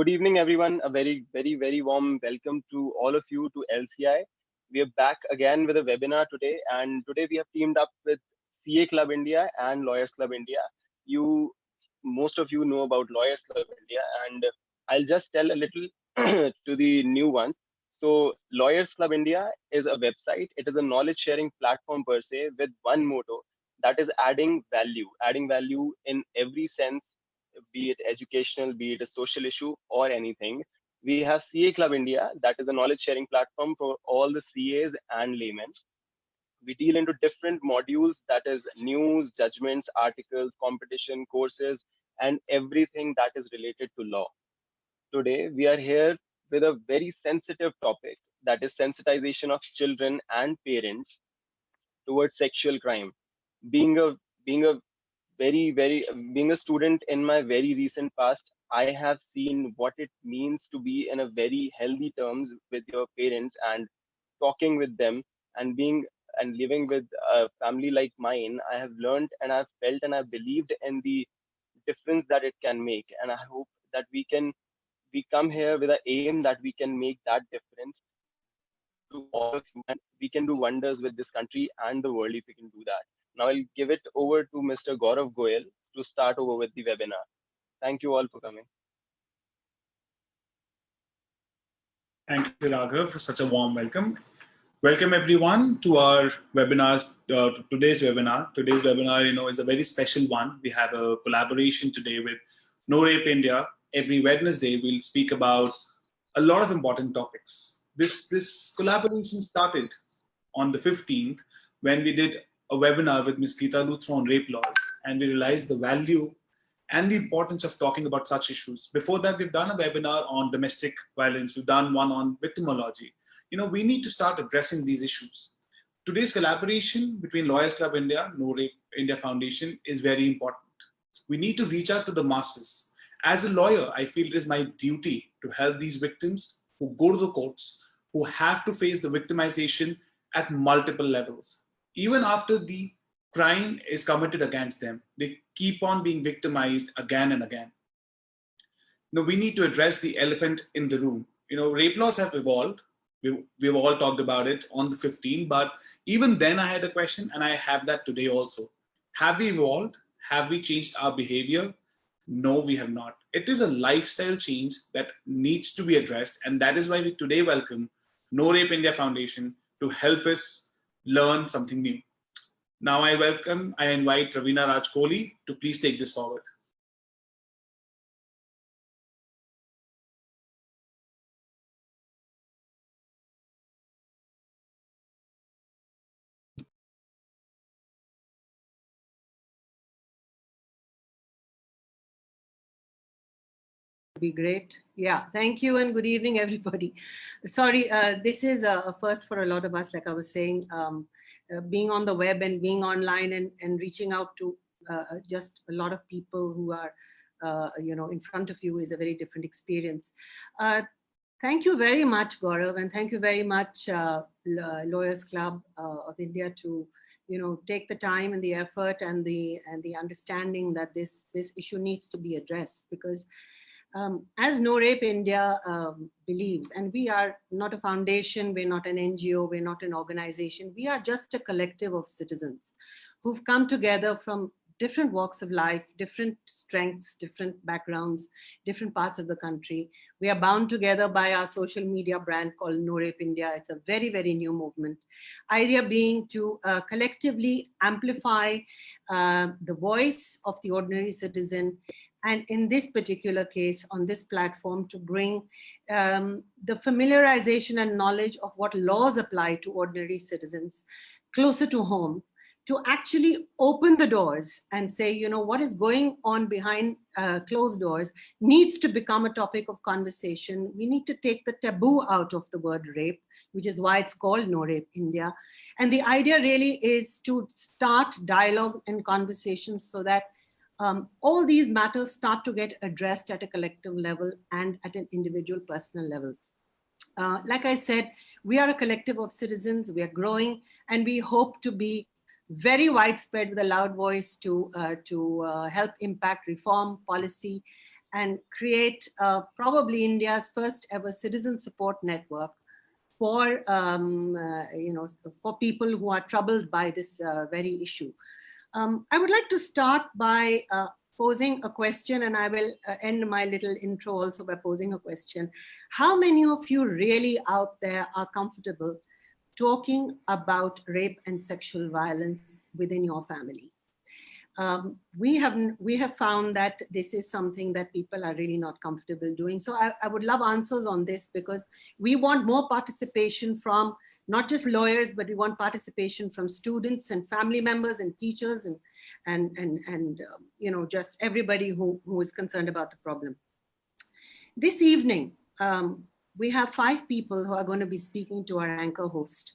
Good evening, everyone. A very warm welcome to all of you to LCI. We are back again with a webinar today, and today we have teamed up with CA Club India and Lawyers Club India. Most of you know about Lawyers Club India, and I'll just tell a little to the new ones. So, Lawyers Club India is a website. It is a knowledge sharing platform per se with one motto, that is adding value in every sense, be it educational, be it a social issue or anything. We have CA Club India, that is a knowledge sharing platform for all the CAs and laymen. We deal into different modules, that is news, judgments, articles, competition, courses, and everything that is related to law. Today, we are here with a very sensitive topic, that is sensitization of children and parents towards sexual crime. Being a being a very being a student in my very recent past, I have seen what it means to be in a very healthy terms with your parents and talking with them and being and living with a family like mine. I have learned and I've felt and I've believed in the difference that it can make, and I hope that we come here with an aim that we can make that difference to all of you, and we can do wonders with this country and the world if we can do that. Now I'll give it over to Mr. Gaurav Goyal to start over with the webinar. Thank you all for coming. Thank you, Raghav, for such a warm welcome. Welcome everyone to our webinars, to today's webinar. Today's webinar, is a very special one. We have a collaboration today with NoRapeIndia. Every Wednesday, we'll speak about a lot of important topics. This collaboration started on the 15th when we did a webinar with Ms. Geeta Luthra on rape laws, and we realized the value and the importance of talking about such issues. Before that, we've done a webinar on domestic violence. We've done one on victimology. We need to start addressing these issues. Today's collaboration between Lawyers Club India, No Rape India Foundation is very important. We need to reach out to the masses. As a lawyer, I feel it is my duty to help these victims who go to the courts, who have to face the victimization at multiple levels. Even after the crime is committed against them, they keep on being victimized again and again. We need to address the elephant in the room. Rape laws have evolved. We've all talked about it on the 15th, but even then I had a question, and I have that today also. Have we evolved? Have we changed our behavior? No, we have not. It is a lifestyle change that needs to be addressed, and that is why we today welcome No Rape India Foundation to help us learn something new. Now I invite Ravina Raj Kohli to please take this forward. Be great. Yeah, thank you and good evening, everybody. Sorry, this is a first for a lot of us, like I was saying, being on the web and being online and reaching out to just a lot of people who are, in front of you is a very different experience. Thank you very much, Gaurav, and thank you very much, Lawyers Club of India, to take the time and the effort and the understanding that this issue needs to be addressed, because as No Rape India believes, and we are not a foundation, we're not an NGO, we're not an organization, we are just a collective of citizens who've come together from different walks of life, different strengths, different backgrounds, different parts of the country. We are bound together by our social media brand called No Rape India. It's a very new movement. Idea being to collectively amplify the voice of the ordinary citizen, and in this particular case, on this platform, to bring the familiarization and knowledge of what laws apply to ordinary citizens closer to home, to actually open the doors and say, what is going on behind closed doors needs to become a topic of conversation. We need to take the taboo out of the word rape, which is why it's called No Rape India. And the idea really is to start dialogue and conversations so that all these matters start to get addressed at a collective level and at an individual personal level. Like I said, we are a collective of citizens, we are growing, and we hope to be very widespread with a loud voice to help impact reform, policy, and create probably India's first ever citizen support network for for people who are troubled by this very issue. I would like to start by posing a question, and I will end my little intro also by posing a question. How many of you really out there are comfortable talking about rape and sexual violence within your family? We have found that this is something that people are really not comfortable doing. So I would love answers on this, because we want more participation from not just lawyers, but we want participation from students and family members and teachers and just everybody who is concerned about the problem. This evening, we have 5 people who are going to be speaking to our anchor host,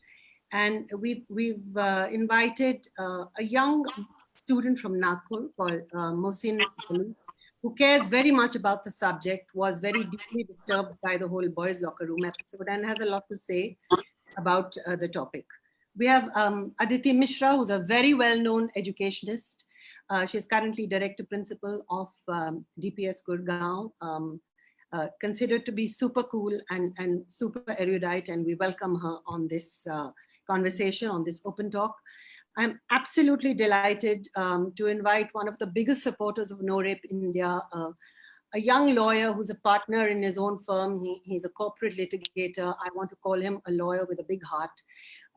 and we've invited a young student from Nagpur called Mohsin Ali, who cares very much about the subject, was very deeply disturbed by the whole boys' locker room episode, and has a lot to say about the topic. We have Aditi Mishra, who's a very well-known educationist. She's currently director principal of DPS Gurgaon, considered to be super cool and super erudite, and we welcome her on this conversation, on this open talk. I'm absolutely delighted to invite one of the biggest supporters of NoRapeIndia, a young lawyer who's a partner in his own firm. He's a corporate litigator. I want to call him a lawyer with a big heart.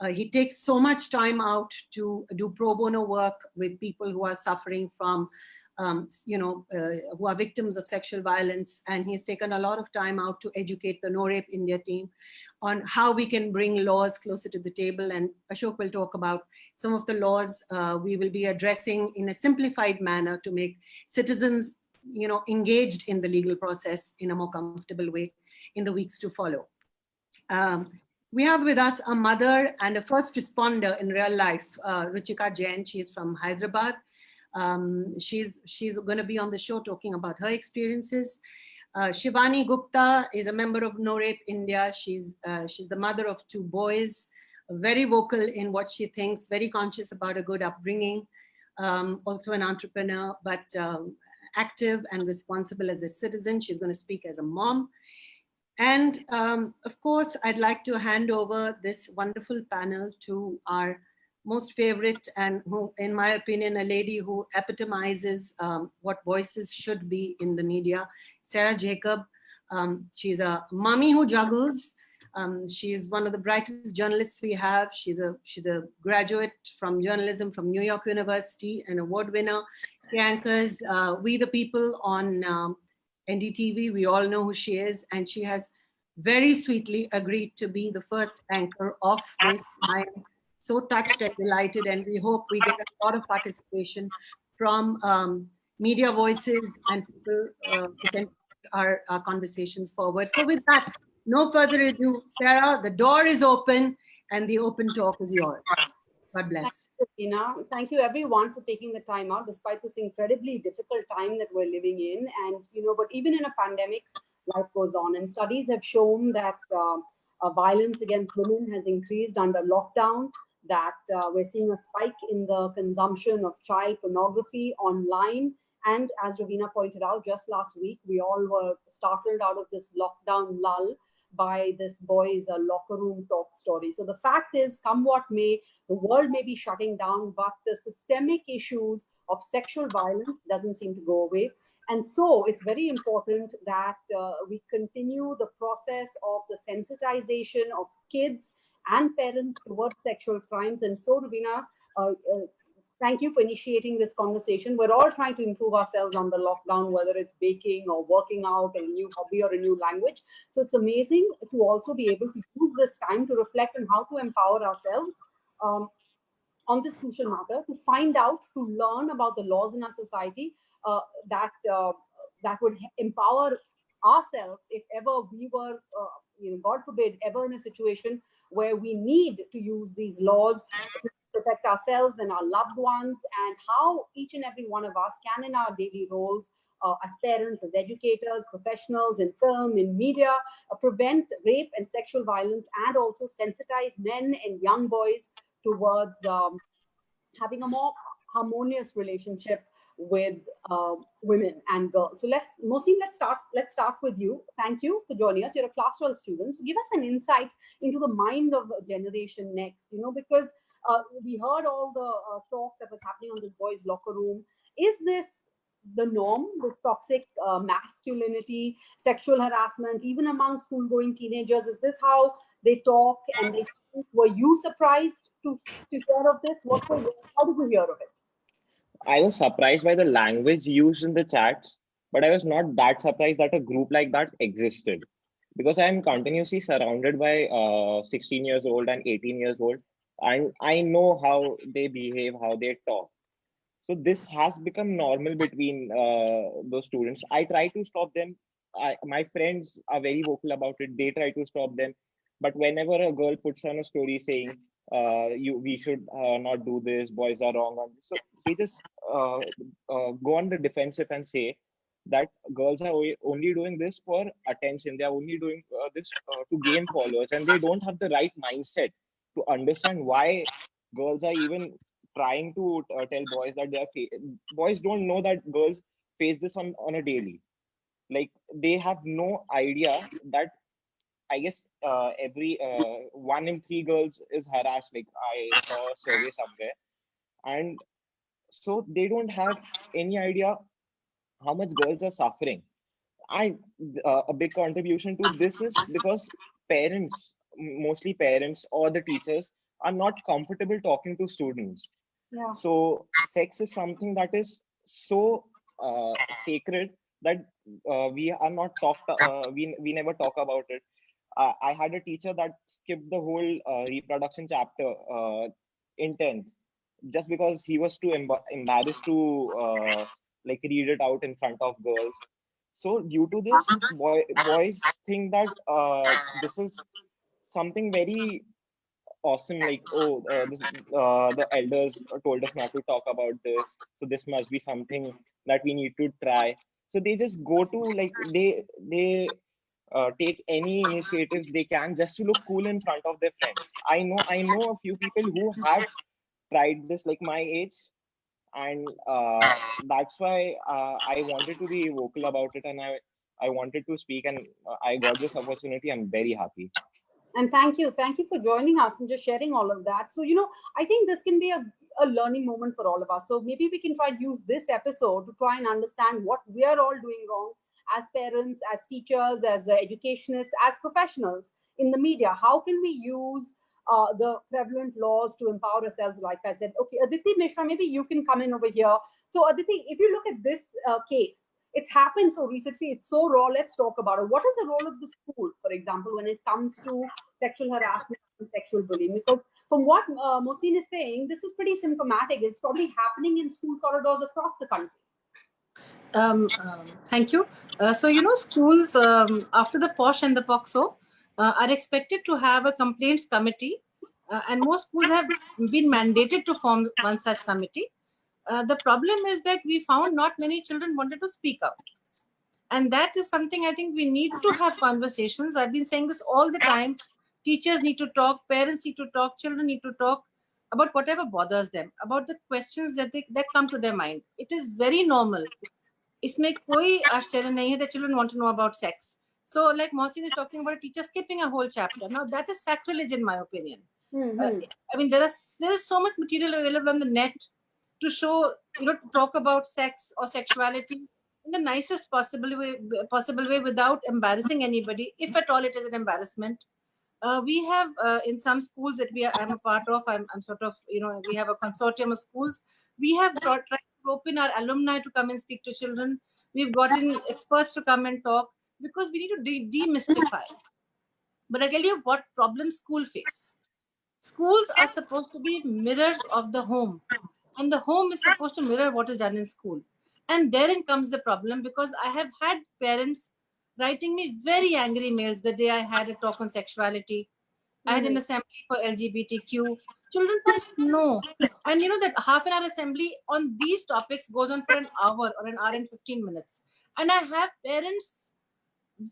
He takes so much time out to do pro bono work with people who are suffering from, who are victims of sexual violence. And he's taken a lot of time out to educate the NoRapeIndia team on how we can bring laws closer to the table. And Ashok will talk about some of the laws we will be addressing in a simplified manner to make citizens, engaged in the legal process in a more comfortable way in the weeks to follow. We have with us a mother and a first responder in real life, Ruchika Jain. She's from Hyderabad. She's going to be on the show talking about her experiences. Shivani Gupta is a member of NoRapeIndia. She's the mother of 2 boys, very vocal in what she thinks, very conscious about a good upbringing, also an entrepreneur, but active and responsible as a citizen. She's going to speak as a mom. And of course, I'd like to hand over this wonderful panel to our most favorite, and who, in my opinion, a lady who epitomizes what voices should be in the media, Sarah Jacob. She's a mommy who juggles. She's one of the brightest journalists we have. She's a graduate from journalism from New York University, an award winner. She anchors We the People on NDTV. We all know who she is, and she has very sweetly agreed to be the first anchor of this. I am so touched and delighted, and we hope we get a lot of participation from media voices and people who can take our conversations forward. So with that, no further ado, Sarah, the door is open and the open talk is yours. God bless. Thank you, Tina. Thank you everyone for taking the time out despite this incredibly difficult time that we're living in. And, but even in a pandemic, life goes on. And studies have shown that violence against women has increased under lockdown, that we're seeing a spike in the consumption of child pornography online. And as Ravina pointed out, just last week, we all were startled out of this lockdown lull by this boy's locker room talk story. So the fact is, come what may, the world may be shutting down, but the systemic issues of sexual violence doesn't seem to go away. And so it's very important that we continue the process of the sensitization of kids and parents towards sexual crimes. And so, Ravina, thank you for initiating this conversation. We're all trying to improve ourselves on the lockdown, whether it's baking or working out, a new hobby or a new language. So it's amazing to also be able to use this time to reflect on how to empower ourselves on this crucial matter, to find out, to learn about the laws in our society that would empower ourselves if ever we were, God forbid, ever in a situation where we need to use these laws to protect ourselves and our loved ones, and how each and every one of us can, in our daily roles as parents, as educators, professionals in film, in media, prevent rape and sexual violence, and also sensitize men and young boys towards having a more harmonious relationship with women and girls. So let's start with you. Thank you for joining us. You're a class 12 student. So give us an insight into the mind of the generation next, because we heard all the talk that was happening on this boys' locker room. Is this the norm, this toxic masculinity, sexual harassment, even among school-going teenagers? Is this how they talk and they think? Were you surprised to hear of this? How did you hear of it? I was surprised by the language used in the chats, but I was not that surprised that a group like that existed, because I am continuously surrounded by 16 years old and 18 years old, and I know how they behave, how they talk. So this has become normal between those students. I try to stop them. My friends are very vocal about it. They try to stop them. But whenever a girl puts on a story saying, we should not do this, boys are wrong on this. So they just go on the defensive and say that girls are only doing this for attention. They are only doing this to gain followers, and they don't have the right mindset to understand why girls are even trying to tell boys that boys don't know that girls face this on a daily. Like, they have no idea that, I guess, every 1 in 3 girls is harassed. Like, I saw a survey somewhere, and so they don't have any idea how much girls are suffering. And a big contribution to this is because parents, mostly parents or the teachers, are not comfortable talking to students. Yeah. So sex is something that is so sacred that we are not talked. We never talk about it. I had a teacher that skipped the whole reproduction chapter in 10th, just because he was too embarrassed to like read it out in front of girls. So due to this, boys think that this is something very awesome. Like, oh, the elders told us not to talk about this, so this must be something that we need to try. So they just go to, like, they take any initiatives they can just to look cool in front of their friends. I know a few people who have tried this, like my age, and that's why I wanted to be vocal about it, and I wanted to speak, and I got this opportunity. I'm very happy. And thank you for joining us and just sharing all of that. So, I think this can be a learning moment for all of us. So maybe we can try to use this episode to try and understand what we are all doing wrong as parents, as teachers, as educationists, as professionals in the media. How can we use the prevalent laws to empower ourselves? Like I said, okay, Aditi Mishra, maybe you can come in over here. So Aditi, if you look at this case, it's happened so recently, it's so raw. Let's talk about it. What is the role of the school, for example, when it comes to sexual harassment and sexual bullying? Because from what Mohsin is saying, this is pretty symptomatic. It's probably happening in school corridors across the country. Thank you. So, schools, after the POSH and the POXO, are expected to have a complaints committee, and most schools have been mandated to form one such committee. The problem is that we found not many children wanted to speak out. And that is something I think we need to have conversations. I've been saying this all the time. Teachers need to talk, parents need to talk, children need to talk about whatever bothers them, about the questions that come to their mind. It is very normal. इसमें कोई आश्चर्य नहीं है that children want to know about sex. So, like Mohsin is talking about a teacher skipping a whole chapter. Now, that is sacrilege in my opinion. I mean, there is so much material available on the net to show, to talk about sex or sexuality in the nicest possible way without embarrassing anybody, if at all it is an embarrassment. We have in some schools that I'm a part of, I'm sort of, we have a consortium of schools. We have tried to open our alumni to come and speak to children. We've gotten experts to come and talk because we need to demystify. But I'll tell you what problems schools face. Schools are supposed to be mirrors of the home, and the home is supposed to mirror what is done in school. And therein comes the problem, because I have had parents writing me very angry mails the day I had a talk on sexuality. I had an assembly for LGBTQ. Children must know. And that half an hour assembly on these topics goes on for an hour or an hour and 15 minutes. And I have parents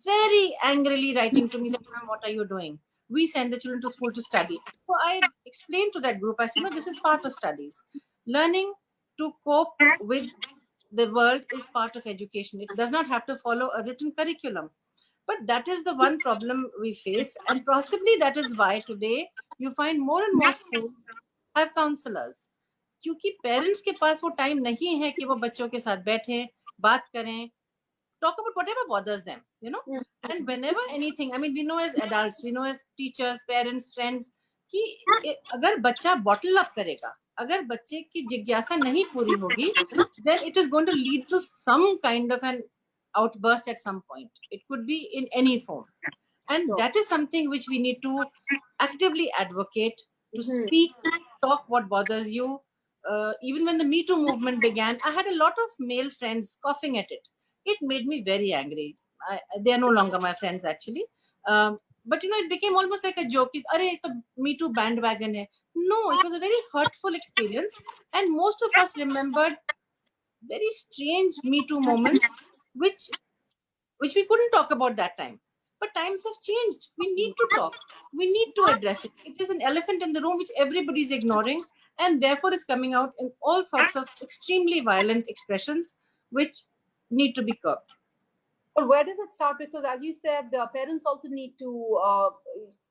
very angrily writing to me that, "Ma'am, what are you doing? We send the children to school to study." So I explained to that group, I said, this is part of studies. Learning to cope with the world is part of education. It does not have to follow a written curriculum. But that is the one problem we face. And possibly that is why today you find more and more schools have counselors. क्योंकि parents के पास वो time नहीं है कि वो बच्चों के साथ बैठे बात करें, talk about whatever bothers them, you know. And whenever anything, I mean, we know as adults, we know as teachers, parents, friends, कि अगर बच्चा bottle up करेगा, अगर बच्चे की जिज्ञासा नहीं पूरी होगी, then it is going to lead to some kind of an outburst at some point. It could be in any form. And that is something which we need to actively advocate, to speak, talk what bothers you. Even when the Me Too movement began, I had a lot of male friends scoffing at it. It made me very angry. They are no longer my friends, actually. But you know, it became almost like a joke. Arey, the Me Too bandwagon hai. No, it was a very hurtful experience. And most of us remembered very strange Me Too moments, which we couldn't talk about that time. But times have changed. We need to talk. We need to address it. It is an elephant in the room which everybody is ignoring, and therefore is coming out in all sorts of extremely violent expressions which need to be curbed. But where does it start? Because as you said, the parents also need to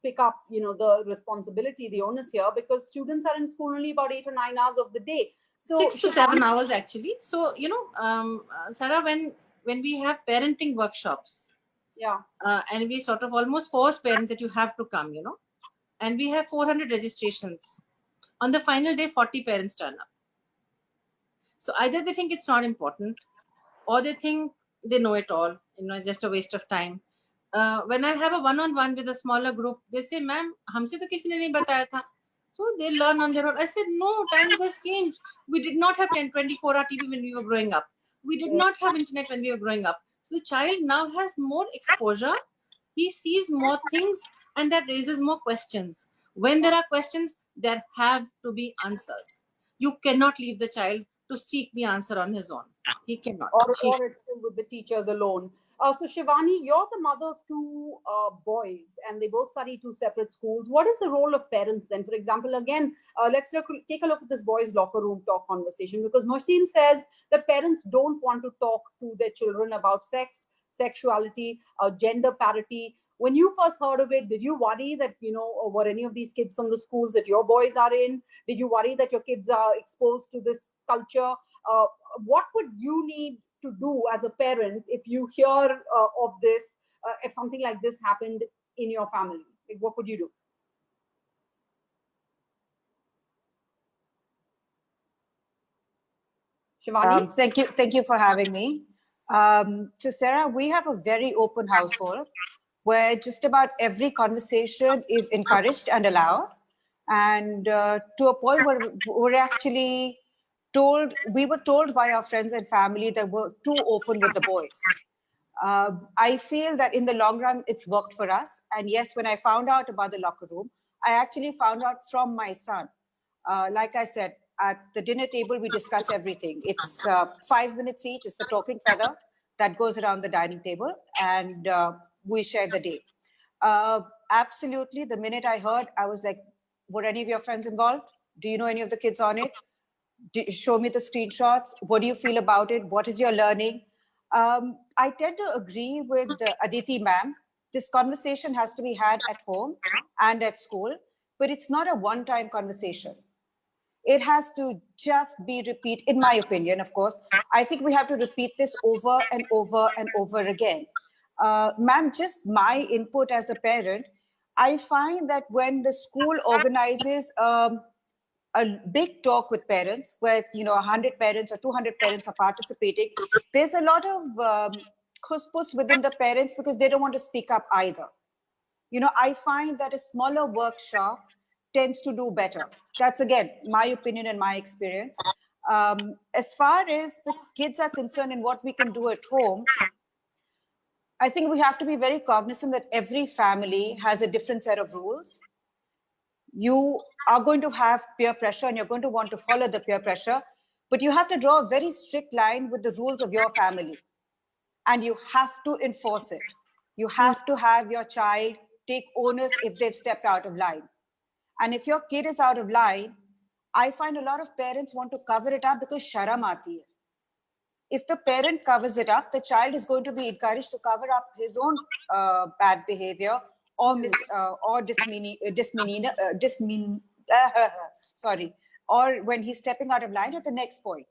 pick up, you know, the responsibility, the onus here, because students are in school only about 8 or 9 hours of the day. So 6 to 7 hours actually. So, you know, Sarah, when we have parenting workshops, and we sort of almost force parents that you have to come, you know, and we have 400 registrations. On the final day, 40 parents turn up. So either they think it's not important, or they think they know it all, you know, just a waste of time. When I have a one-on-one with a smaller group, they say, ma'am, हमसे तो किसी ने नहीं बताया था. So they learn on their own. I said, no, times have changed. We did not have 24-hour TV when we were growing up. We did not have internet when we were growing up. So the child now has more exposure. He sees more things, and that raises more questions. When there are questions, there have to be answers. You cannot leave the child to seek the answer on his own. He cannot. Or it's still with the teachers alone. So Shivani, you're the mother of two boys, and they both study two separate schools. What is the role of parents then? For example, again, let's take a look at this boys' locker room talk conversation, because Mohsin says that parents don't want to talk to their children about sex, sexuality, gender parity. When you first heard of it, did you worry that, you know, were any of these kids from the schools that your boys are in? Did you worry that your kids are exposed to this culture? What would you need to do as a parent if you hear of this, if something like this happened in your family? Like, what would you do? Shivani? Thank you for having me. So Sarah, we have a very open household where just about every conversation is encouraged and allowed. And to a point where we're actually we were told by our friends and family that we're too open with the boys. I feel that in the long run, it's worked for us. And yes, when I found out about the locker room, I actually found out from my son. Like I said, at the dinner table, we discuss everything. It's 5 minutes each. It's the talking feather that goes around the dining table, and we share the day. Absolutely. The minute I heard, I was like, were any of your friends involved? Do you know any of the kids on it? Show me the screenshots. What do you feel about it? What is your learning? I tend to agree with Aditi ma'am. This conversation has to be had at home and at school, but it's not a one-time conversation. It has to just be repeat, in my opinion, of course. I think we have to repeat this over and over and over again. Ma'am, just my input as a parent, I find that when the school organizes a big talk with parents where, you know, 100 parents or 200 parents are participating, there's a lot of khuspus within the parents because they don't want to speak up either. You know, I find that a smaller workshop tends to do better. That's, again, my opinion and my experience. As far as the kids are concerned and what we can do at home, I think we have to be very cognizant that every family has a different set of rules. You are going to have peer pressure and you're going to want to follow the peer pressure, but you have to draw a very strict line with the rules of your family, and you have to enforce it. You have to have your child take onus if they've stepped out of line. And if your kid is out of line, I find a lot of parents want to cover it up because sharam aati hai. If the parent covers it up, the child is going to be encouraged to cover up his own bad behavior or sorry, or when he's stepping out of line at the next point.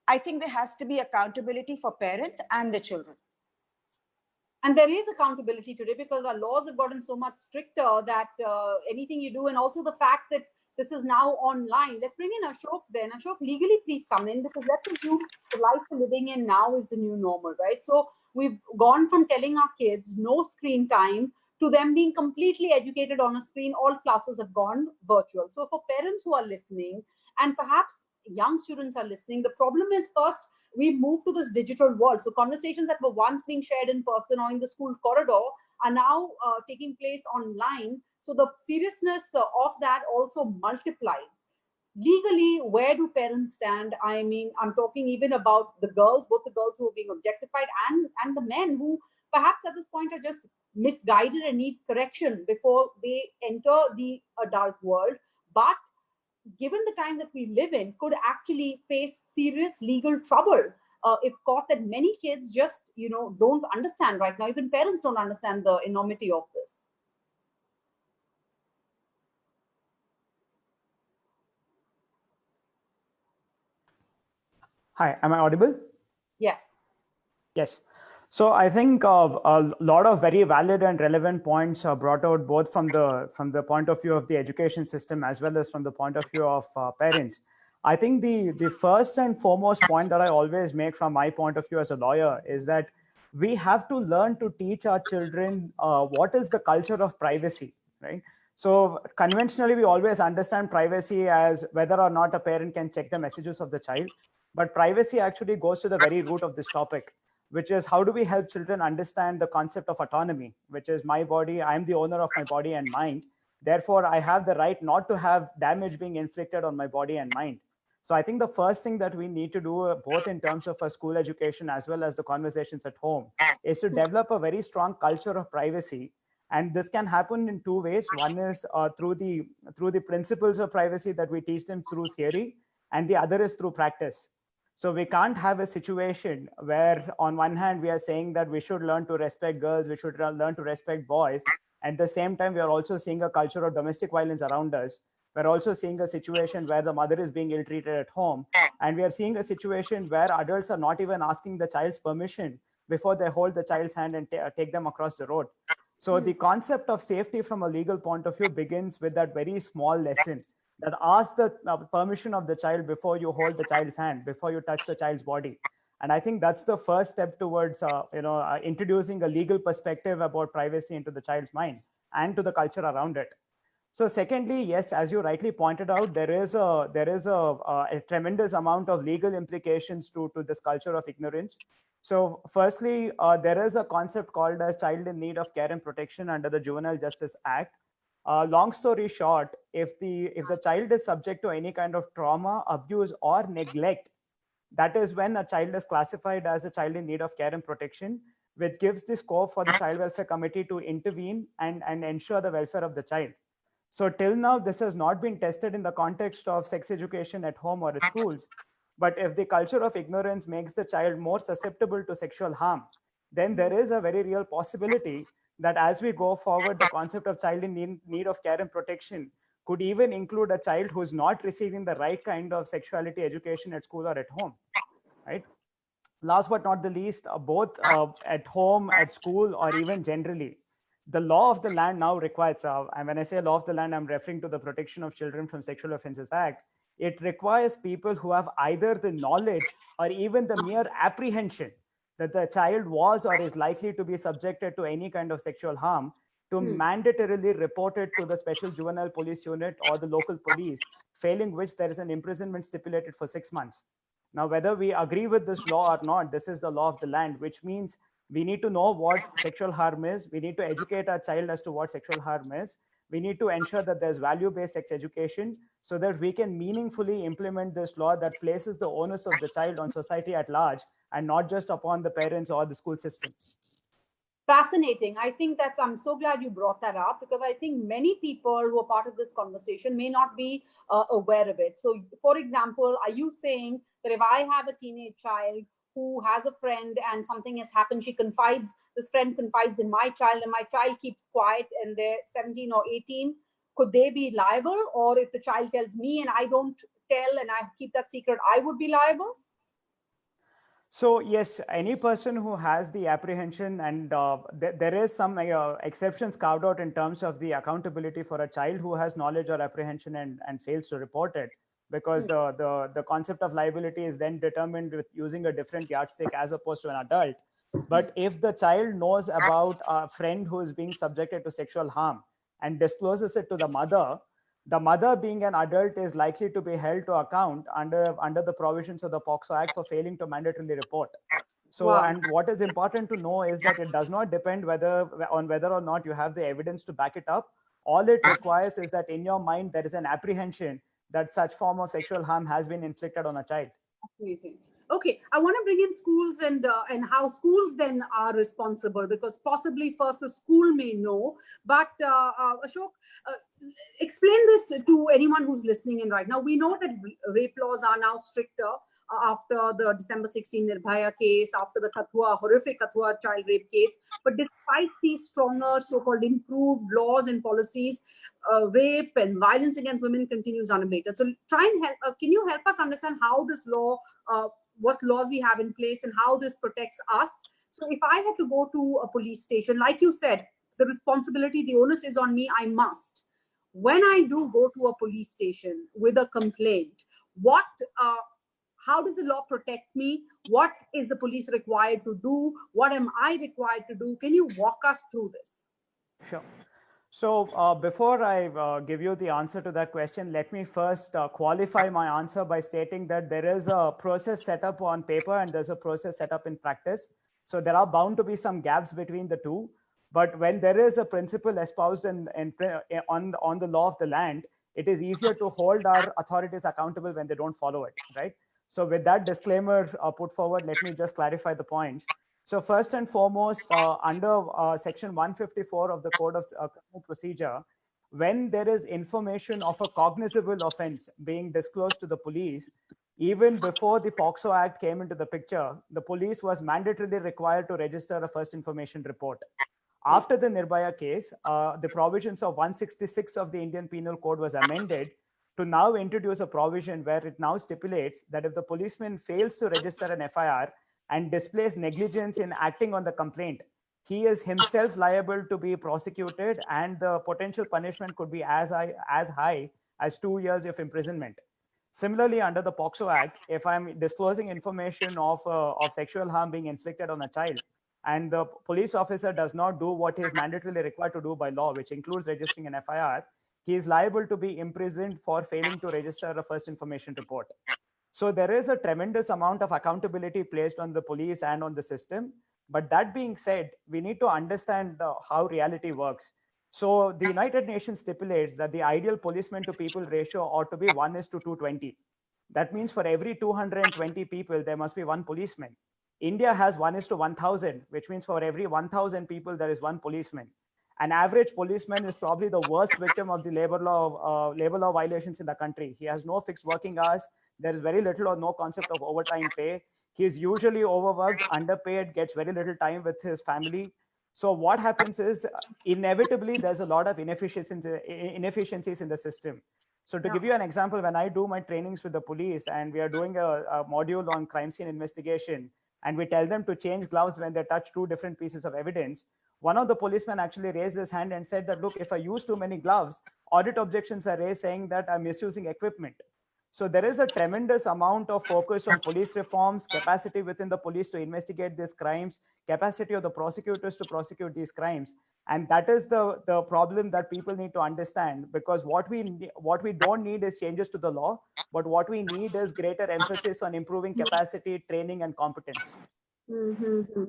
I think there has to be accountability for parents and the children. And there is accountability today because our laws have gotten so much stricter that anything you do, and also the fact that this is now online. Let's bring in Ashok then. Ashok, legally, please come in, because let's assume the life we're living in now is the new normal, right? So we've gone from telling our kids no screen time to them being completely educated on a screen. All classes have gone virtual. So for parents who are listening, and perhaps young students are listening, the problem is, first, we've moved to this digital world. So conversations that were once being shared in person or in the school corridor are now taking place online. So the seriousness of that also multiplies. Legally, where do parents stand? I mean, I'm talking even about the girls, both the girls who are being objectified and the men who perhaps at this point are just misguided and need correction before they enter the adult world. But given the time that we live in, could actually face serious legal trouble if caught, that many kids just, don't understand right now. Even parents don't understand the enormity of this. Hi, am I audible? Yes. Yes. So I think a lot of very valid and relevant points are brought out both from the point of view of the education system as well as from the point of view of parents. I think the first and foremost point that I always make from my point of view as a lawyer is that we have to learn to teach our children what is the culture of privacy, right? So conventionally, we always understand privacy as whether or not a parent can check the messages of the child. But privacy actually goes to the very root of this topic, which is how do we help children understand the concept of autonomy, which is my body, I'm the owner of my body and mind. Therefore, I have the right not to have damage being inflicted on my body and mind. So I think the first thing that we need to do, both in terms of our school education as well as the conversations at home, is to develop a very strong culture of privacy. And this can happen in two ways. One is through the principles of privacy that we teach them through theory, and the other is through practice. So we can't have a situation where on one hand, we are saying that we should learn to respect girls, we should learn to respect boys. At the same time, we are also seeing a culture of domestic violence around us. We're also seeing a situation where the mother is being ill-treated at home. And we are seeing a situation where adults are not even asking the child's permission before they hold the child's hand and take them across the road. So the concept of safety from a legal point of view begins with that very small lesson that ask the permission of the child before you hold the child's hand, before you touch the child's body. And I think that's the first step towards introducing a legal perspective about privacy into the child's mind and to the culture around it. So secondly, yes, as you rightly pointed out, there is a tremendous amount of legal implications to this culture of ignorance. So firstly, there is a concept called as child in need of care and protection under the Juvenile Justice Act. Long story short, if the child is subject to any kind of trauma, abuse, or neglect, that is when a child is classified as a child in need of care and protection, which gives the scope for the Child Welfare Committee to intervene and ensure the welfare of the child. So till now, this has not been tested in the context of sex education at home or at schools. But if the culture of ignorance makes the child more susceptible to sexual harm, then there is a very real possibility that as we go forward, the concept of child in need of care and protection could even include a child who's not receiving the right kind of sexuality education at school or at home, right? Last but not the least, both at home, at school, or even generally, the law of the land now requires, and when I say law of the land, I'm referring to the Protection of Children from Sexual Offences Act. It requires people who have either the knowledge or even the mere apprehension that the child was or is likely to be subjected to any kind of sexual harm to mandatorily report it to the Special Juvenile Police Unit or the local police, failing which there is an imprisonment stipulated for 6 months. Now, whether we agree with this law or not, this is the law of the land, which means we need to know what sexual harm is. We need to educate our child as to what sexual harm is. We need to ensure that there's value-based sex education so that we can meaningfully implement this law that places the onus of the child on society at large and not just upon the parents or the school system. Fascinating. I think I'm so glad you brought that up, because I think many people who are part of this conversation may not be aware of it. So, for example, are you saying that if I have a teenage child who has a friend and something has happened, this friend confides in my child, and my child keeps quiet and they're 17 or 18, could they be liable? Or if the child tells me and I don't tell and I keep that secret, I would be liable? So yes, any person who has the apprehension, and there is some exceptions carved out in terms of the accountability for a child who has knowledge or apprehension and fails to report it, because the concept of liability is then determined with using a different yardstick as opposed to an adult. But if the child knows about a friend who is being subjected to sexual harm and discloses it to the mother being an adult is likely to be held to account under the provisions of the POCSO Act for failing to mandatorily report. So, Wow. and what is important to know is that it does not depend on whether or not you have the evidence to back it up. All it requires is that in your mind, there is an apprehension that such form of sexual harm has been inflicted on a child. Okay, I want to bring in schools and how schools then are responsible, because possibly first the school may know, but Ashok, explain this to anyone who's listening in right now. We know that rape laws are now stricter after the December 16 Nirbhaya case, after the horrific Kathua child rape case. But despite these stronger, so-called improved laws and policies, rape and violence against women continues unabated. So try and help. Can you help us understand how this law, what laws we have in place and how this protects us? So if I had to go to a police station, like you said, the responsibility, the onus is on me, I must. When I do go to a police station with a complaint, how does the law protect me? What is the police required to do? What am I required to do? Can you walk us through this? Sure. So before I give you the answer to that question, let me first qualify my answer by stating that there is a process set up on paper and there's a process set up in practice. So there are bound to be some gaps between the two. But when there is a principle espoused on the law of the land, it is easier to hold our authorities accountable when they don't follow it, right? So with that disclaimer put forward, let me just clarify the points. So first and foremost, under section 154 of the Code of Criminal Procedure, when there is information of a cognizable offense being disclosed to the police, even before the POCSO Act came into the picture, the police was mandatorily required to register a first information report. After the Nirbhaya case, the provisions of 166 of the Indian Penal Code was amended to now introduce a provision where it now stipulates that if the policeman fails to register an FIR and displays negligence in acting on the complaint, he is himself liable to be prosecuted, and the potential punishment could be as high as 2 years of imprisonment. Similarly, under the POCSO Act, if I'm disclosing information of sexual harm being inflicted on a child, and the police officer does not do what he is mandatorily required to do by law, which includes registering an FIR, he is liable to be imprisoned for failing to register a first information report. So there is a tremendous amount of accountability placed on the police and on the system. But that being said, we need to understand how reality works. So the United Nations stipulates that the ideal policeman to people ratio ought to be 1:220. That means for every 220 people, there must be one policeman. India has 1:1000, which means for every 1,000 people, there is one policeman. An average policeman is probably the worst victim of the labor law violations in the country. He has no fixed working hours. There is very little or no concept of overtime pay. He is usually overworked, underpaid, gets very little time with his family. So what happens is inevitably there's a lot of inefficiencies in the system. So to give you an example, when I do my trainings with the police and we are doing a module on crime scene investigation, and we tell them to change gloves when they touch two different pieces of evidence, one of the policemen actually raised his hand and said that, look, if I use too many gloves, audit objections are raised saying that I'm misusing equipment. So there is a tremendous amount of focus on police reforms, capacity within the police to investigate these crimes, capacity of the prosecutors to prosecute these crimes. And that is the problem that people need to understand, because what we don't need is changes to the law, but what we need is greater emphasis on improving capacity, training, and competence. Mm-hmm.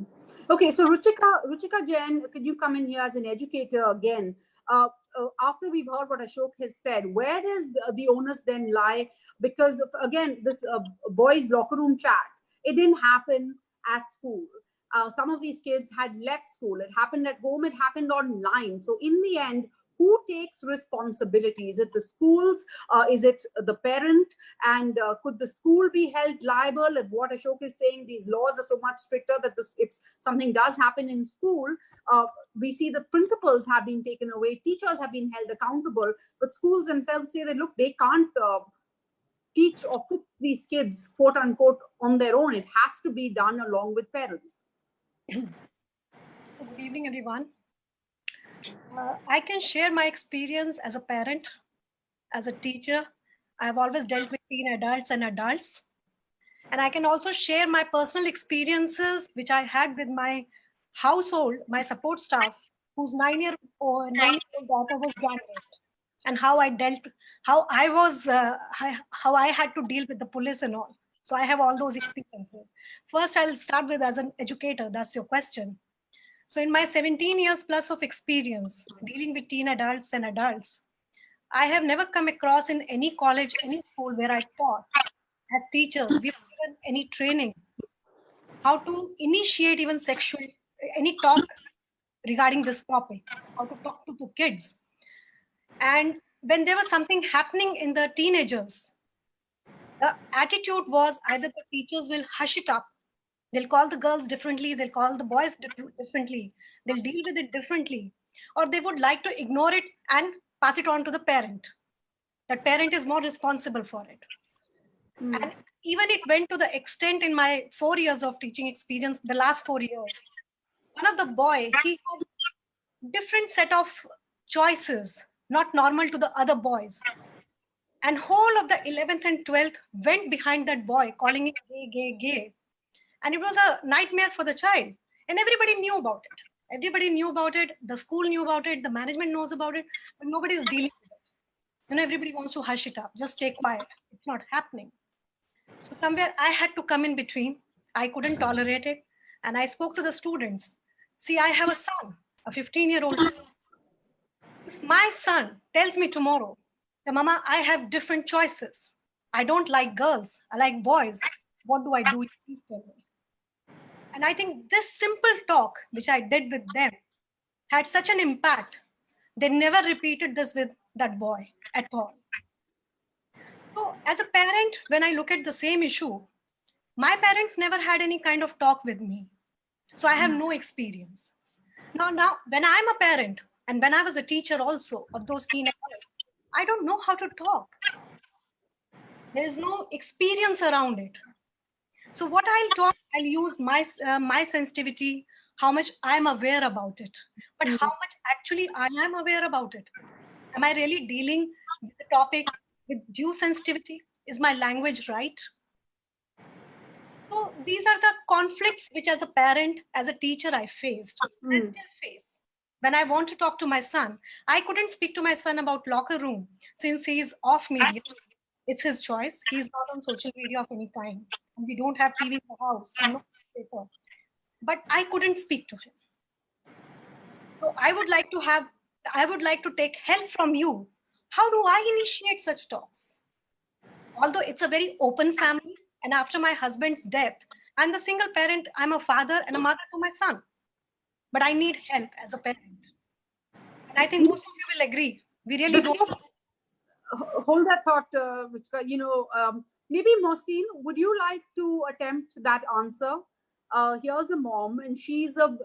Okay, so Ruchika Jain, could you come in here as an educator again? After we've heard what Ashok has said, where does the onus then lie? Because again, this boys' locker room chat, it didn't happen at school. Some of these kids had left school. It happened at home. It happened online. So in the end, who takes responsibility? Is it the schools? Is it the parent? And could the school be held liable? If what Ashok is saying, these laws are so much stricter that if something does happen in school, we see the principals have been taken away, teachers have been held accountable, but schools themselves say that, look, they can't teach or fix these kids, quote unquote, on their own. It has to be done along with parents. Good evening, everyone. I can share my experience as a parent, as a teacher. I've always dealt with teen adults and adults. And I can also share my personal experiences, which I had with my household, my support staff, whose 9-year-old daughter was gang raped, and how I dealt, how I had to deal with the police and all. So I have all those experiences. First, I'll start with as an educator. That's your question. So in my 17 years plus of experience dealing with teen adults and adults, I have never come across in any college, any school where I taught as teachers, we've given any training, how to initiate even any talk regarding this topic, how to talk to the kids. And when there was something happening in the teenagers, the attitude was either the teachers will hush it up, they'll call the girls differently, they'll call the boys differently, they'll deal with it differently, or they would like to ignore it and pass it on to the parent. That parent is more responsible for it. And even it went to the extent in my 4 years of teaching experience, the last 4 years, one of the boy, he had different set of choices, not normal to the other boys. And whole of the 11th and 12th went behind that boy, calling it gay, gay, gay. And it was a nightmare for the child. And everybody knew about it. Everybody knew about it. The school knew about it. The management knows about it. But nobody is dealing with it. Everybody wants to hush it up. Just stay quiet. It's not happening. So somewhere I had to come in between. I couldn't tolerate it. And I spoke to the students. See, I have a son, a 15-year-old son. If my son tells me tomorrow, Mama, I have different choices. I don't like girls. I like boys. What do I do? Please tell me. And I think this simple talk, which I did with them, had such an impact. They never repeated this with that boy at all. So as a parent, when I look at the same issue, my parents never had any kind of talk with me. So I have no experience. Now, when I'm a parent, and when I was a teacher also of those teen adults, I don't know how to talk. There is no experience around it. So what I'll talk, I'll use my sensitivity, how much I'm aware about it, but how much actually I am aware about it. Am I really dealing with the topic with due sensitivity? Is my language right? So these are the conflicts which as a parent, as a teacher, I faced. I still face. When I want to talk to my son, I couldn't speak to my son about locker room since he's off media. It's his choice. He's not on social media of any kind. And we don't have TV in the house. No paper. But I couldn't speak to him. So I would like to take help from you. How do I initiate such talks? Although it's a very open family, and after my husband's death, I'm the single parent. I'm a father and a mother to my son. But I need help as a parent. And I think most of you will agree. We really don't. Hold that thought, Ruchika. Maybe Mohsin, would you like to attempt that answer? Here's a mom, and she's a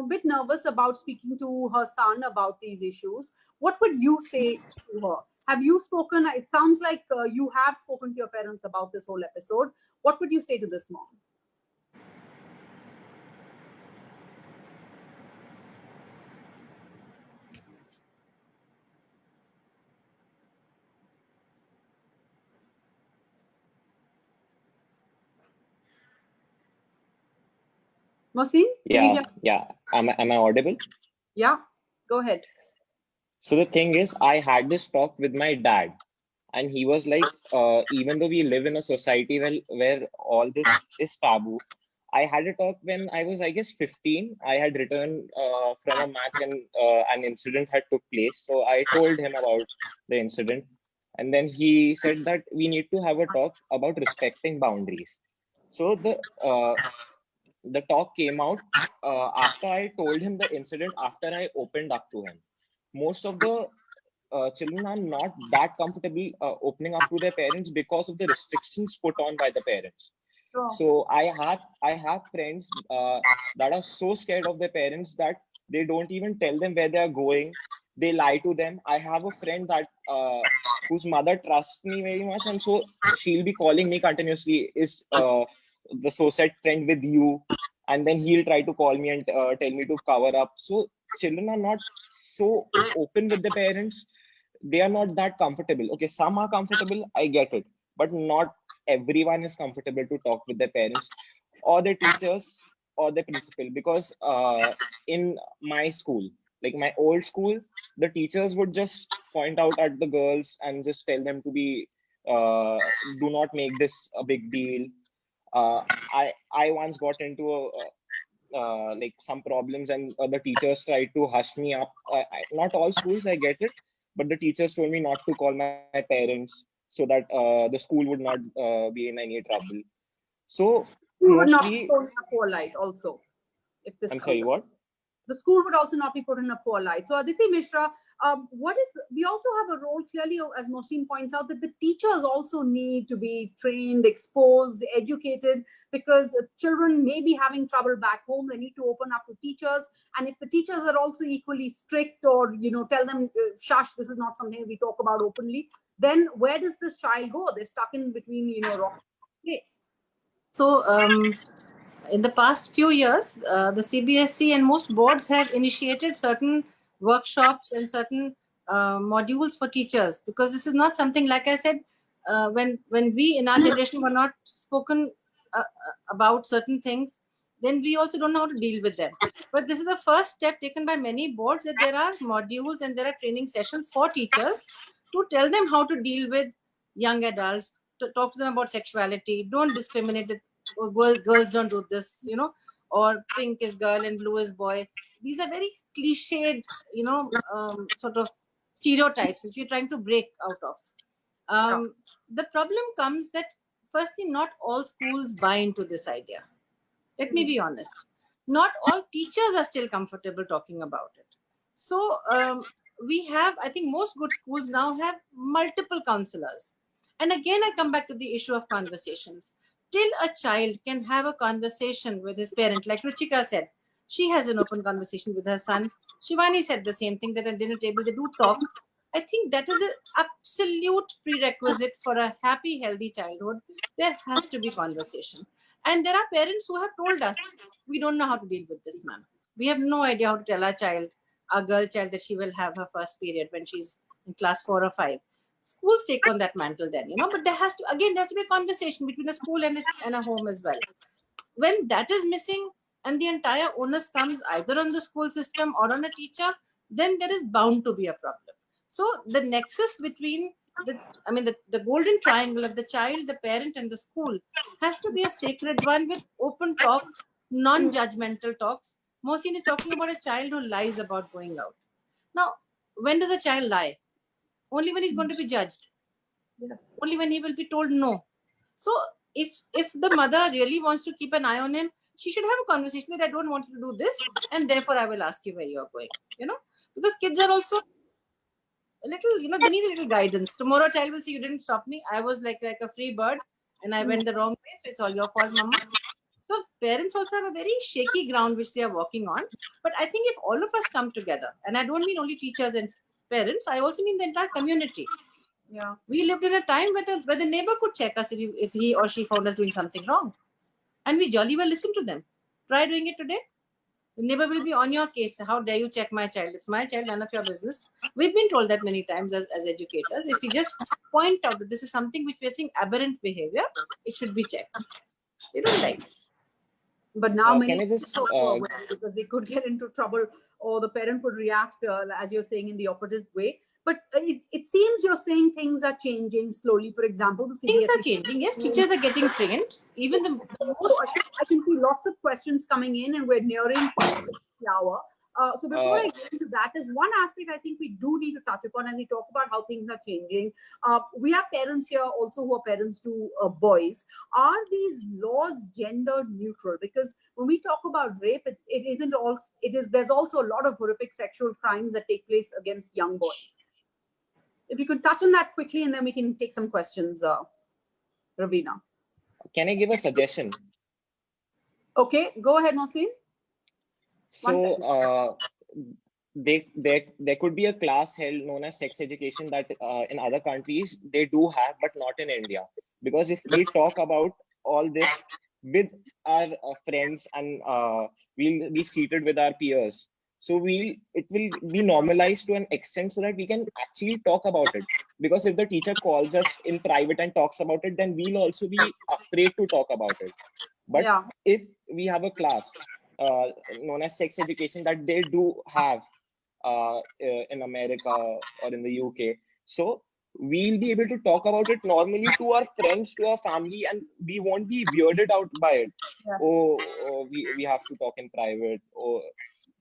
bit nervous about speaking to her son about these issues. What would you say to her? Have you spoken? It sounds like you have spoken to your parents about this whole episode. What would you say to this mom? Mohsin? Yeah. Am I audible? Yeah, go ahead. So the thing is, I had this talk with my dad, and he was like, even though we live in a society where all this is taboo, I had a talk when I was, I guess, 15. I had returned from a match and an incident had took place. So I told him about the incident. And then he said that we need to have a talk about respecting boundaries. So the talk came out after I told him the incident, after I opened up to him. Most of the children are not that comfortable opening up to their parents because of the restrictions put on by the parents. Sure. So I have friends that are so scared of their parents that they don't even tell them where they are going. They lie to them. I have a friend that whose mother trusts me very much, and so she'll be calling me continuously. Is the so said friend with you? And then he'll try to call me and tell me to cover up. So children are not so open with the parents. They are not that comfortable. Okay, some are comfortable, I get it, but not everyone is comfortable to talk with their parents or their teachers or the principal, because in my school, like my old school, the teachers would just point out at the girls and just tell them to be do not make this a big deal. I once got into like some problems, and the teachers tried to hush me up. Not all schools, I get it, but the teachers told me not to call my parents so that the school would not be in any trouble. So You would not be mostly, put in a poor light also, if this I'm comes sorry, up. what? The school would also not be put in a poor light. So Aditi Mishra, we also have a role clearly, as Mohsin points out, that the teachers also need to be trained, exposed, educated, because children may be having trouble back home. They need to open up to teachers. And if the teachers are also equally strict, or, tell them, shush, this is not something we talk about openly, then where does this child go? They're stuck in between, rock and place. So in the past few years, the CBSE and most boards have initiated certain workshops and certain modules for teachers, because this is not something, like I said, when we in our generation were not spoken about certain things, then we also don't know how to deal with them. But this is the first step taken by many boards, that there are modules and there are training sessions for teachers to tell them how to deal with young adults, to talk to them about sexuality, don't discriminate. Girls don't do this, or pink is girl and blue is boy. These are very cliched, sort of stereotypes which we're trying to break out of. The problem comes that, firstly, not all schools buy into this idea. Let me be honest. Not all teachers are still comfortable talking about it. So we have, I think most good schools now have multiple counselors. And again, I come back to the issue of conversations. Till a child can have a conversation with his parent, like Ruchika said, she has an open conversation with her son. Shivani said the same thing, that at dinner table they do talk. I think that is an absolute prerequisite for a happy, healthy childhood. There has to be conversation. And there are parents who have told us, we don't know how to deal with this, ma'am. We have no idea how to tell our girl child, that she will have her first period when she's in class 4 or 5. Schools take on that mantle then, but there has to be a conversation between a school and a home as well. When that is missing and the entire onus comes either on the school system or on a teacher, then there is bound to be a problem. So the nexus between the golden triangle of the child, the parent, and the school has to be a sacred one, with open talks, non-judgmental talks. Mohsin is talking about a child who lies about going out. Now, when does a child lie? Only when he's going to be judged. Yes. Only when he will be told no. So if the mother really wants to keep an eye on him, she should have a conversation that I don't want you to do this, and therefore I will ask you where you are going. Because kids are also a little, they need a little guidance. Tomorrow a child will say, you didn't stop me. I was like a free bird and I went the wrong way. So it's all your fault, mama. So parents also have a very shaky ground which they are walking on. But I think if all of us come together, and I don't mean only teachers and parents, I also mean the entire community. Yeah. We lived in a time where the neighbor could check us if he or she found us doing something wrong. And we jolly well listen to them. Try doing it today. The neighbor will be on your case. How dare you check my child? It's my child, none of your business. We've been told that many times as educators. If we just point out that this is something which we're seeing aberrant behavior, it should be checked. They don't like it. But now many can I just people are aware, because they could get into trouble, or the parent could react, as you're saying, in the opposite way. But it seems you're saying things are changing slowly. For example, the things are changing. Yes, teachers are getting trained. Even the most. I can see lots of questions coming in, and we're nearing the hour. So before I get into that, there's one aspect I think we do need to touch upon as we talk about how things are changing. We have parents here also who are parents to boys. Are these laws gender neutral? Because when we talk about rape, it isn't all. There's also a lot of horrific sexual crimes that take place against young boys. if you could touch on that quickly, and then we can take some questions, Ravina. Can I give a suggestion? Okay, go ahead, Mohsin. So there could be a class held known as sex education that in other countries they do have, but not in India. Because if we talk about all this with our friends and we'll be seated with our peers, so it will be normalized to an extent so that we can actually talk about it. Because if the teacher calls us in private and talks about it, then we'll also be afraid to talk about it. But Yeah. if we have a class known as sex education that they do have in America or in the UK, so we'll be able to talk about it normally to our friends, to our family, and we won't be weirded out by it. Yeah. We have to talk in private.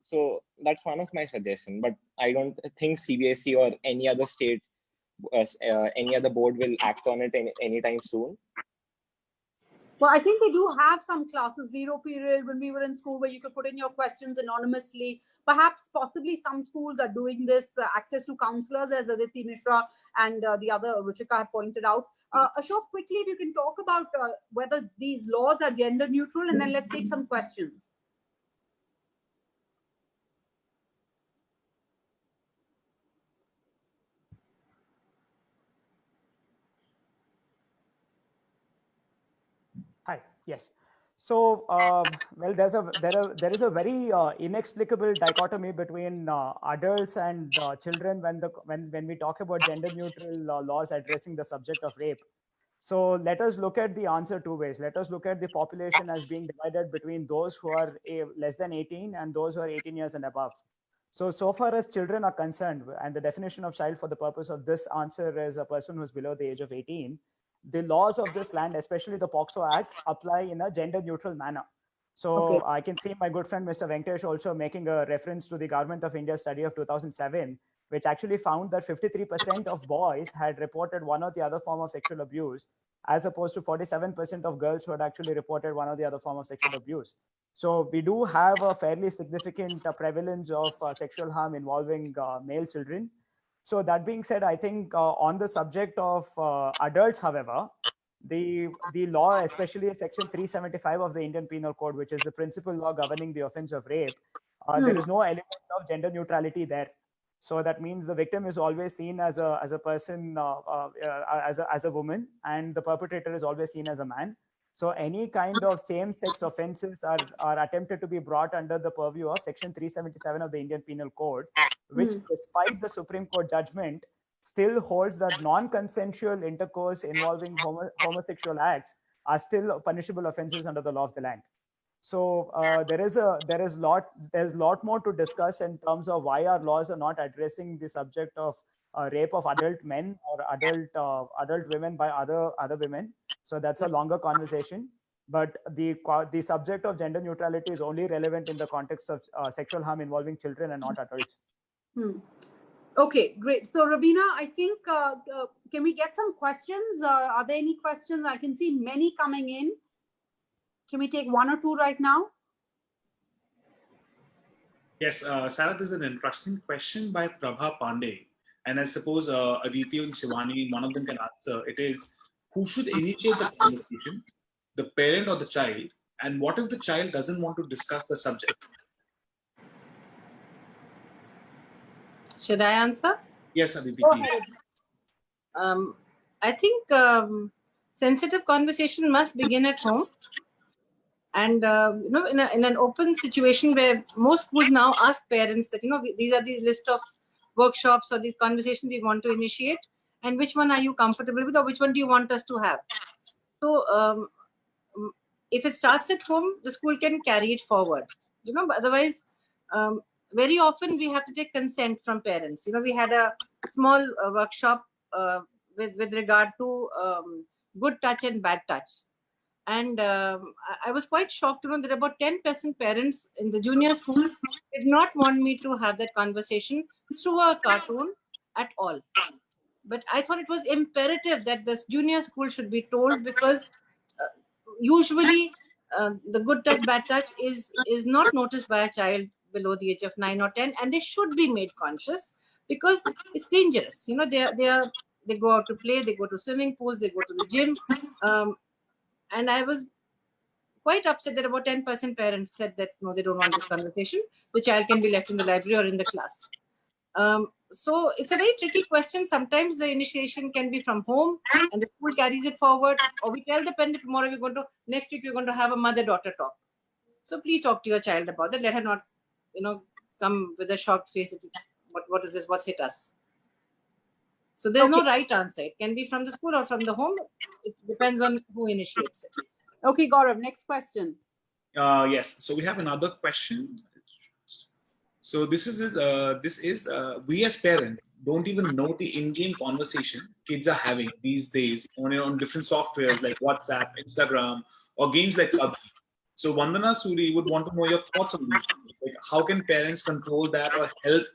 So that's one of my suggestions. But I don't think CBSE or any other state, any other board will act on it anytime soon. Well, I think they do have some classes, zero period, when we were in school, where you could put in your questions anonymously. Perhaps, possibly some schools are doing this, access to counselors, as Aditi Mishra and the other Ruchika have pointed out. Ashok, quickly, if you can talk about whether these laws are gender neutral, and then let's take some questions. Hi. Yes. So, well, there is a very inexplicable dichotomy between adults and children when we talk about gender neutral laws addressing the subject of rape. So let us look at the answer two ways. Let us look at the population as being divided between those who are less than 18 and those who are 18 years and above. So far as children are concerned, and the definition of child for the purpose of this answer is a person who's below the age of 18, the laws of this land, especially the POCSO Act, apply in a gender neutral manner. So I can see my good friend, Mr. Venkatesh, also making a reference to the Government of India study of 2007, which actually found that 53% of boys had reported one or the other form of sexual abuse, as opposed to 47% of girls who had actually reported one or the other form of sexual abuse. So we do have a fairly significant prevalence of sexual harm involving male children. So that being said, I think on the subject of adults, however, the law, especially section 375 of the Indian Penal Code, which is the principal law governing the offense of rape, there is no element of gender neutrality there. So that means the victim is always seen as a person, as a woman, and the perpetrator is always seen as a man. So any kind of same-sex offenses are attempted to be brought under the purview of section 377 of the Indian Penal Code, which, despite the Supreme Court judgment, still holds that non-consensual intercourse involving homosexual acts are still punishable offenses under the law of the land. So there's lot more to discuss in terms of why our laws are not addressing the subject of rape of adult men or adult women by other women. So that's a longer conversation. But the subject of gender neutrality is only relevant in the context of sexual harm involving children and not adults. Okay, great. So Ravina, I think, can we get some questions? Are there any questions? I can see many coming in. Can we take one or two right now? Yes, Sarah, there's an interesting question by Prabha Pandey. And I suppose Aditi and Shivani, one of them can answer. It is, who should initiate the conversation, the parent or the child? And what if the child doesn't want to discuss the subject? Should I answer? Yes, Aditi, Go please. ahead. I think sensitive conversation must begin at home. And in an open situation where most schools now ask parents that, these are these list of workshops or these conversations we want to initiate, and which one are you comfortable with, or which one do you want us to have? So if it starts at home, the school can carry it forward. But otherwise, very often we have to take consent from parents. We had a small workshop with regard to good touch and bad touch. And I was quite shocked to know that about 10% parents in the junior school did not want me to have that conversation through a cartoon at all. But I thought it was imperative that this junior school should be told, because usually the good touch, bad touch is not noticed by a child below the age of 9 or 10, and they should be made conscious because it's dangerous. You know, they go out to play, they go to swimming pools, they go to the gym. And I was quite upset that about 10% parents said that no, they don't want this conversation. The child can be left in the library or in the class. So it's a very tricky question. Sometimes the initiation can be from home and the school carries it forward, or we tell the parent that tomorrow next week we're going to have a mother-daughter talk. So please talk to your child about that. Let her not, come with a shocked face that what is this? What's hit us? So there's no right answer. It can be from the school or from the home. It depends on who initiates it. Okay, Gaurav, next question. Yes. So we have another question. So this is we as parents don't even know the in-game conversation kids are having these days on different softwares like WhatsApp, Instagram, or games like PUBG. So Vandana Suri would want to know your thoughts on these things. Like, how can parents control that or help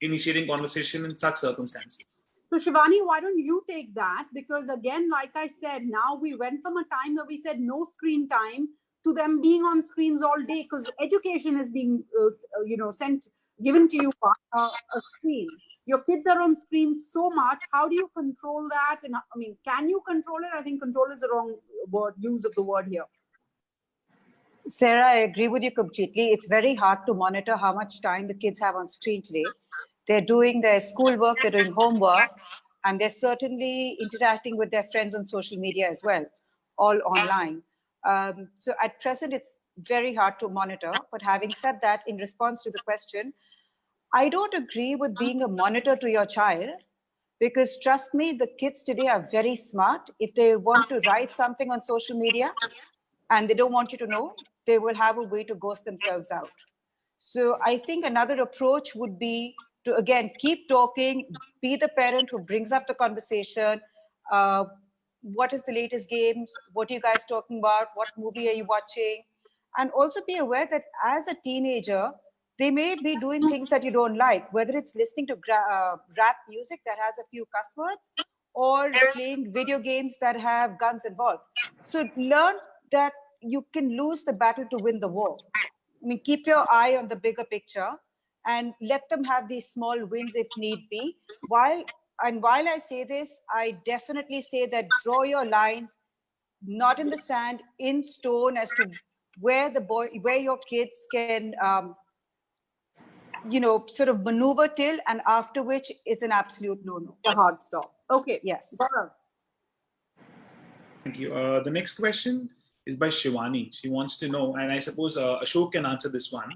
initiating conversation in such circumstances? So Shivani, why don't you take that? Because again, like I said, now we went from a time where we said no screen time to them being on screens all day because education is being, given to you on a screen. Your kids are on screens so much. How do you control that? And I mean, can you control it? I think control is the wrong use of the word here. Sarah, I agree with you completely. It's very hard to monitor how much time the kids have on screen today. They're doing their schoolwork, they're doing homework, and they're certainly interacting with their friends on social media as well, all online. So at present, it's very hard to monitor. But having said that, in response to the question, I don't agree with being a monitor to your child, because trust me, the kids today are very smart. If they want to write something on social media and they don't want you to know, they will have a way to ghost themselves out. So I think another approach would be to, again, keep talking, be the parent who brings up the conversation. What is the latest games? What are you guys talking about? What movie are you watching? And also be aware that as a teenager, they may be doing things that you don't like, whether it's listening to rap music that has a few cuss words or playing video games that have guns involved. So learn that you can lose the battle to win the war. I mean, keep your eye on the bigger picture and let them have these small wins if need be. While I say this, I definitely say that draw your lines, not in the sand, in stone, as to where your kids can, sort of maneuver till, and after which it's an absolute no-no. A hard stop. Okay. Yes. Thank you. The next question is by Shivani. She wants to know, and I suppose Ashok can answer this one.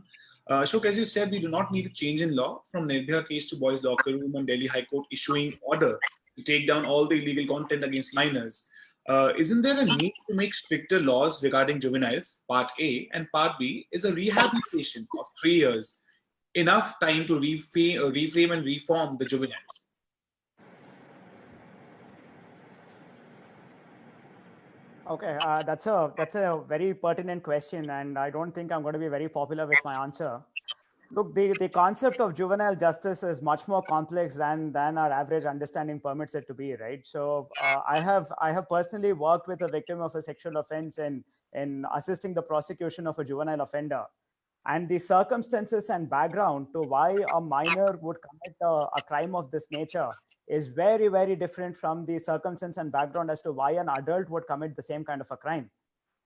Ashok, as you said, we do not need a change in law from Nirbhaya case to Boys Locker Room and Delhi High Court issuing order to take down all the illegal content against minors. Isn't there a need to make stricter laws regarding juveniles? Part A, and Part B is a rehabilitation of 3 years. Enough time to reframe and reform the juveniles. Okay, that's a very pertinent question, and I don't think I'm going to be very popular with my answer. Look, the concept of juvenile justice is much more complex than our average understanding permits it to be, right? So I have personally worked with a victim of a sexual offense in assisting the prosecution of a juvenile offender. And the circumstances and background to why a minor would commit a crime of this nature is very, very different from the circumstance and background as to why an adult would commit the same kind of a crime.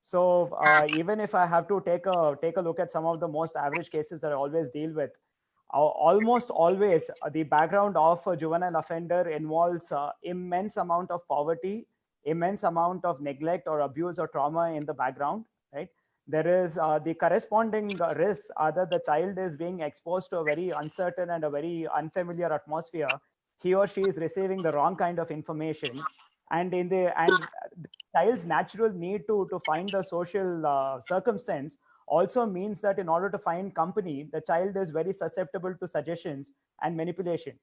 So even if I have to take a look at some of the most average cases that I always deal with, almost always the background of a juvenile offender involves immense amount of poverty, immense amount of neglect or abuse or trauma in the background, right? There is the corresponding risks that the child is being exposed to a very uncertain and a very unfamiliar atmosphere. He or she is receiving the wrong kind of information, and the child's natural need to find the social circumstance also means that in order to find company, the child is very susceptible to suggestions and manipulation.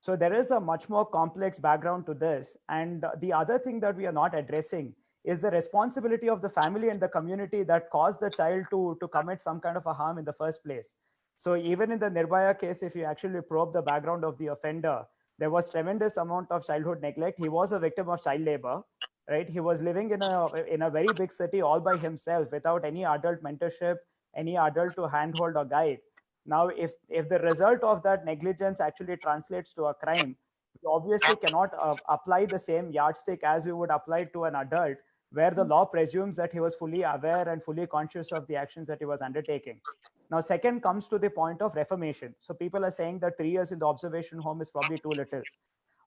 So there is a much more complex background to this. And the other thing that we are not addressing is the responsibility of the family and the community that caused the child to commit some kind of a harm in the first place. So even in the Nirbhaya case, if you actually probe the background of the offender, there was tremendous amount of childhood neglect. He was a victim of child labor, right? He was living in a very big city all by himself without any adult mentorship, any adult to handhold or guide. Now, if the result of that negligence actually translates to a crime, we obviously cannot apply the same yardstick as we would apply to an adult, where the law presumes that he was fully aware and fully conscious of the actions that he was undertaking. Now, second comes to the point of reformation. So people are saying that 3 years in the observation home is probably too little.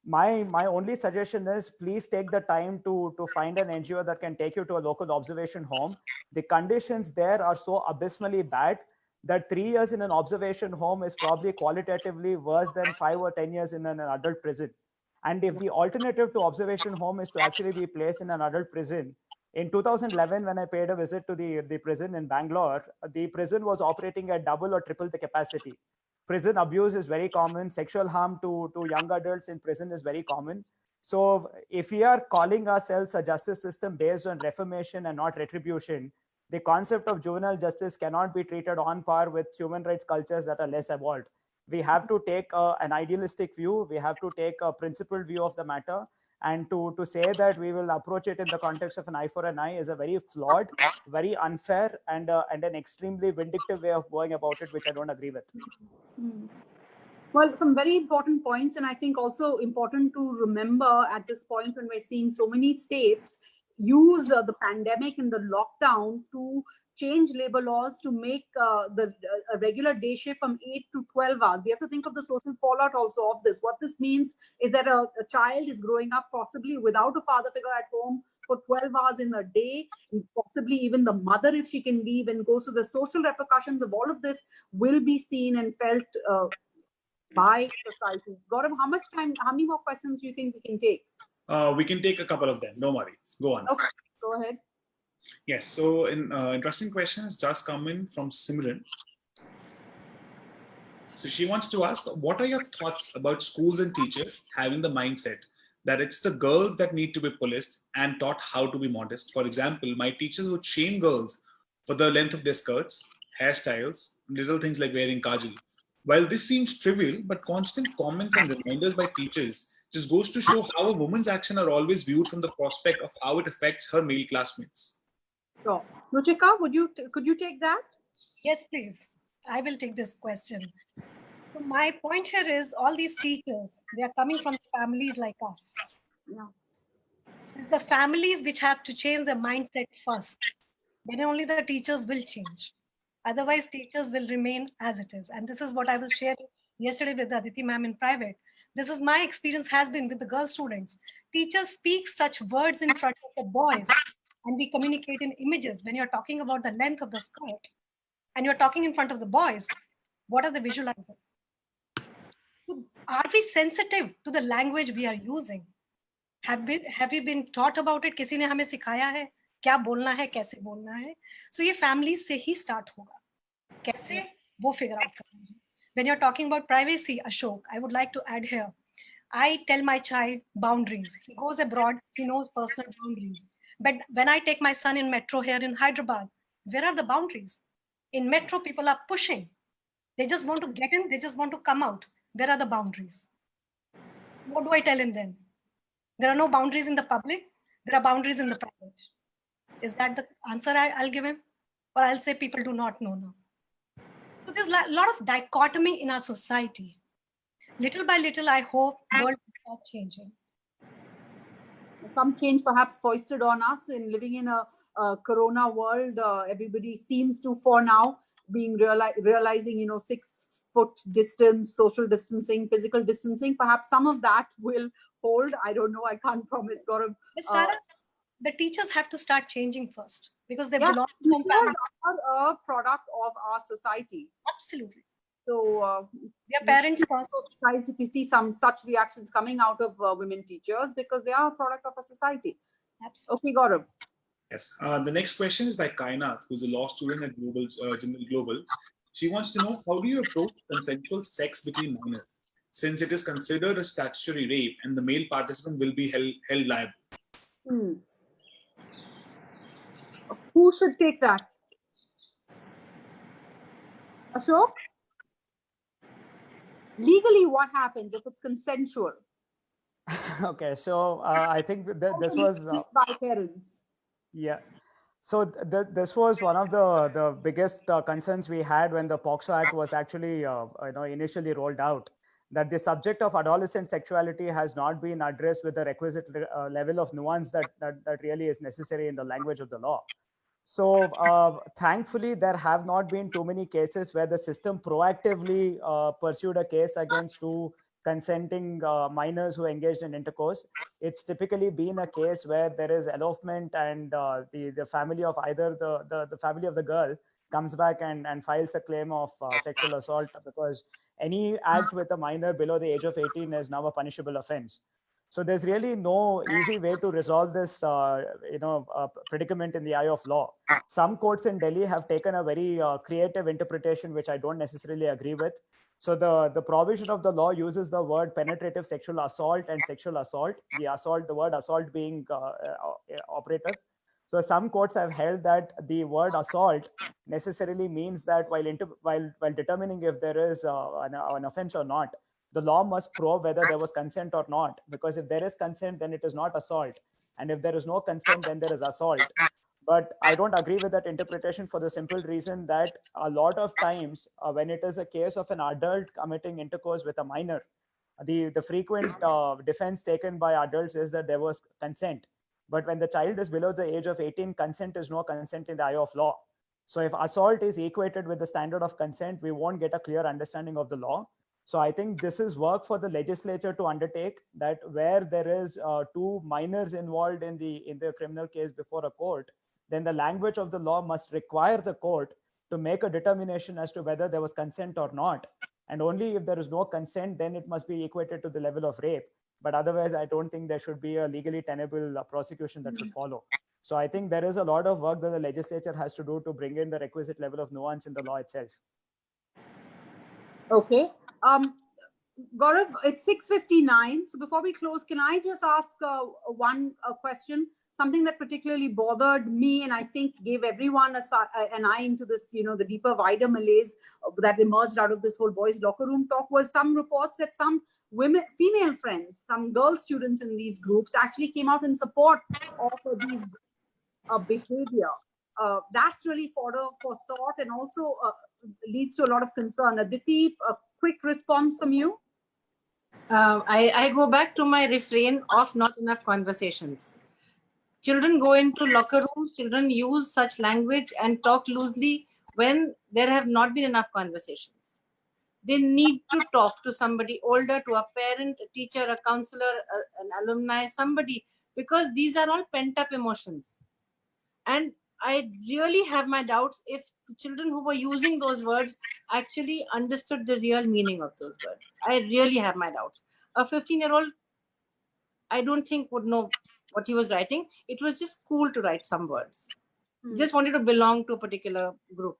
My only suggestion is, please take the time to find an NGO that can take you to a local observation home. The conditions there are so abysmally bad that 3 years in an observation home is probably qualitatively worse than 5 or 10 years in an adult prison. And if the alternative to observation home is to actually be placed in an adult prison, in 2011, when I paid a visit to the prison in Bangalore, the prison was operating at double or triple the capacity. Prison abuse is very common. Sexual harm to young adults in prison is very common. So if we are calling ourselves a justice system based on reformation and not retribution, the concept of juvenile justice cannot be treated on par with human rights cultures that are less evolved. We have to take an idealistic view. We have to take a principled view of the matter. And to say that we will approach it in the context of an eye for an eye is a very flawed, very unfair, and an extremely vindictive way of going about it, which I don't agree with. Well, some very important points, and I think also important to remember at this point when we're seeing so many states use the pandemic and the lockdown to change labor laws to make the regular day shift from 8 to 12 hours. We have to think of the social fallout also of this. What this means is that a child is growing up possibly without a father figure at home for 12 hours in a day, and possibly even the mother, if she can leave and go. So the social repercussions of all of this will be seen and felt by society. Gaurav, how much time, how many more questions do you think we can take? We can take a couple of them. Don't worry. Go on. Okay, go ahead. Yes. So an interesting question has just come in from Simran. So she wants to ask, what are your thoughts about schools and teachers having the mindset that it's the girls that need to be policed and taught how to be modest? For example, my teachers would shame girls for the length of their skirts, hairstyles, little things like wearing kajal. While this seems trivial, but constant comments and reminders by teachers just goes to show how a woman's actions are always viewed from the prospect of how it affects her male classmates. Sure. Ruchika, could you take that? Yes, please. I will take this question. So my point here is, all these teachers, they are coming from families like us. Yeah. It's the families which have to change their mindset first. Then only the teachers will change. Otherwise, teachers will remain as it is. And this is what I was sharing yesterday with Aditi ma'am in private. This is my experience has been with the girl students. Teachers speak such words in front of the boys, and we communicate in images. When you're talking about the length of the skirt and you're talking in front of the boys, what are they visualizing? Are we sensitive to the language we are using? Have we been taught about it? किसी ने हमें सिखाया है क्या बोलना है, कैसे बोलना है? So ये families से ही start होगा. कैसे वो figure out करना है. When you're talking about privacy, Ashok, I would like to add here. I tell my child boundaries. He goes abroad, he knows personal boundaries. But when I take my son in metro here in Hyderabad, where are the boundaries? In metro, people are pushing. They just want to get in, they just want to come out. Where are the boundaries? What do I tell him then? There are no boundaries in the public, there are boundaries in the private. Is that the answer I'll give him? Or I'll say people do not know now. So there's a lot of dichotomy in our society. Little by little, I hope the world will start changing. Some change perhaps foisted on us in living in a corona world. Everybody seems to, for now, being realizing, 6 foot distance, social distancing, physical distancing. Perhaps some of that will hold. I don't know. I can't promise, Gaurav. But Sarah, the teachers have to start changing first because they Yeah, belong to some teachers families. are a product of our society. Absolutely. So Their parents first. If we see some such reactions coming out of women teachers, because they are a product of a society. Absolutely. Okay, Gaurav. Yes. The next question is by Kainat, who's a law student at General Global. She wants to know, how do you approach consensual sex between minors, since it is considered a statutory rape and the male participant will be held liable? Who should take that? Ashok? Legally, what happens if it's consensual? Okay, so I think this was by parents. yeah. So this was one of the biggest concerns we had when the POCSO Act was actually initially rolled out, that the subject of adolescent sexuality has not been addressed with the requisite level of nuance that really is necessary in the language of the law. So thankfully, there have not been too many cases where the system proactively pursued a case against two consenting minors who engaged in intercourse. It's typically been a case where there is elopement and the family of either the family of the girl comes back and files a claim of sexual assault, because any act with a minor below the age of 18 is now a punishable offense. So there's really no easy way to resolve this predicament in the eye of law. Some courts in Delhi have taken a very creative interpretation, which I don't necessarily agree with. So the provision of the law uses the word penetrative sexual assault and sexual assault, the word assault being operative. So some courts have held that the word assault necessarily means that while determining if there is an offense or not, the law must probe whether there was consent or not, because if there is consent, then it is not assault. And if there is no consent, then there is assault. But I don't agree with that interpretation for the simple reason that a lot of times when it is a case of an adult committing intercourse with a minor, the frequent defense taken by adults is that there was consent. But when the child is below the age of 18, consent is no consent in the eye of law. So if assault is equated with the standard of consent, we won't get a clear understanding of the law. So I think this is work for the legislature to undertake, that where there is two minors involved in the criminal case before a court, then the language of the law must require the court to make a determination as to whether there was consent or not. And only if there is no consent, then it must be equated to the level of rape. But otherwise, I don't think there should be a legally tenable prosecution that should follow. So I think there is a lot of work that the legislature has to do to bring in the requisite level of nuance in the law itself. Okay. Gaurav, it's 6:59. So before we close, can I just ask one question? Something that particularly bothered me, and I think gave everyone an eye into this, the deeper, wider malaise that emerged out of this whole boys' locker room talk, was some reports that some female friends, some girl students in these groups actually came out in support of these behavior. That's really fodder for thought, and also leads to a lot of concern. Aditi, a quick response from you. I go back to my refrain of not enough conversations. Children go into locker rooms, children use such language and talk loosely when there have not been enough conversations. They need to talk to somebody older, to a parent, a teacher, a counselor, an alumni, somebody, because these are all pent-up emotions. And I really have my doubts if the children who were using those words actually understood the real meaning of those words. I really have my doubts. A 15-year-old, I don't think would know what he was writing. It was just cool to write some words. Just wanted to belong to a particular group.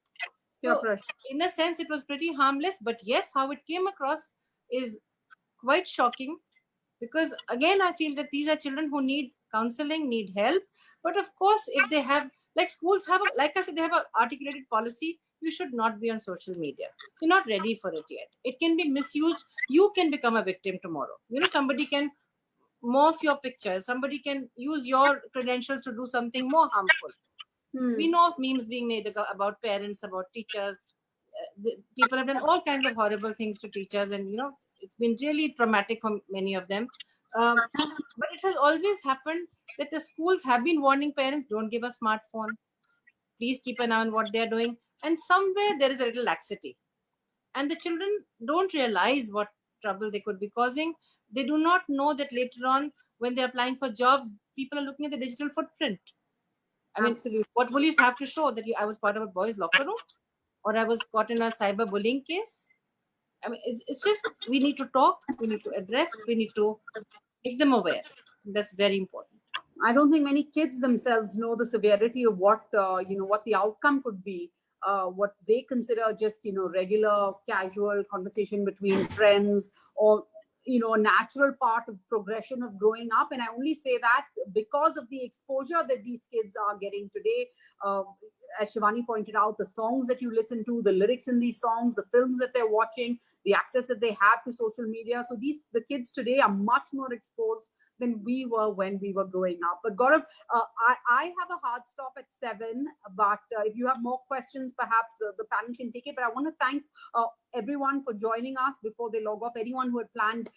So, in a sense, it was pretty harmless. But yes, how it came across is quite shocking, because again, I feel that these are children who need counseling, need help. But of course, if they have, like schools have, like I said, they have an articulated policy. You should not be on social media. You're not ready for it yet. It can be misused. You can become a victim tomorrow. Somebody can morph your picture. Somebody can use your credentials to do something more harmful. We know of memes being made about parents, about teachers. People have done all kinds of horrible things to teachers, and it's been really traumatic for many of them. But it has always happened that the schools have been warning parents, don't give a smartphone. Please keep an eye on what they're doing. And somewhere there is a little laxity. And the children don't realize what trouble they could be causing. They do not know that later on, when they're applying for jobs, people are looking at the digital footprint. I mean, what will you have to show that I was part of a boys' locker room, or I was caught in a cyberbullying case? I mean, it's just, we need to talk, we need to address, we need to make them aware. That's very important. I don't think many kids themselves know the severity of what what the outcome could be. What they consider just regular, casual conversation between friends, or a natural part of progression of growing up. And I only say that because of the exposure that these kids are getting today. As Shivani pointed out, the songs that you listen to, the lyrics in these songs, the films that they're watching, the access that they have to social media. So the kids today are much more exposed than we were when we were growing up. But Gaurav, I have a hard stop at 7, but if you have more questions, perhaps the panel can take it. But I want to thank everyone for joining us before they log off, anyone who had planned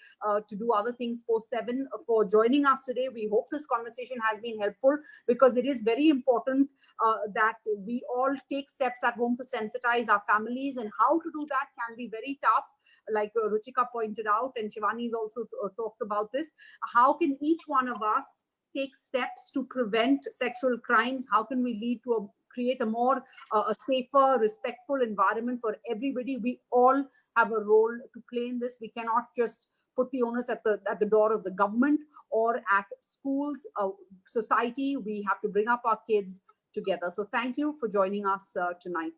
to do other things post 7 for joining us today. We hope this conversation has been helpful, because it is very important that we all take steps at home to sensitize our families, and how to do that can be very tough, like Ruchika pointed out, and Shivani's also talked about this. How can each one of us take steps to prevent sexual crimes? How can we create a more a safer, respectful environment for everybody? We all have a role to play in this. We cannot just put the onus at the door of the government or at schools, society. We have to bring up our kids together. So thank you for joining us tonight.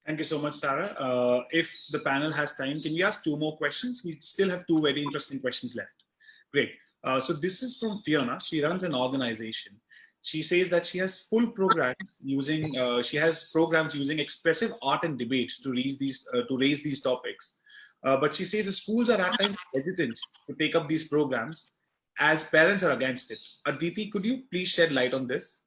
Thank you so much, Sarah. If the panel has time, can we ask 2 more questions? We still have 2 very interesting questions left. Great. So this is from Fiona. She runs an organization. She says that she has full programs using, using expressive art and debate to raise these topics. But she says the schools are at times hesitant to take up these programs as parents are against it. Aditi, could you please shed light on this?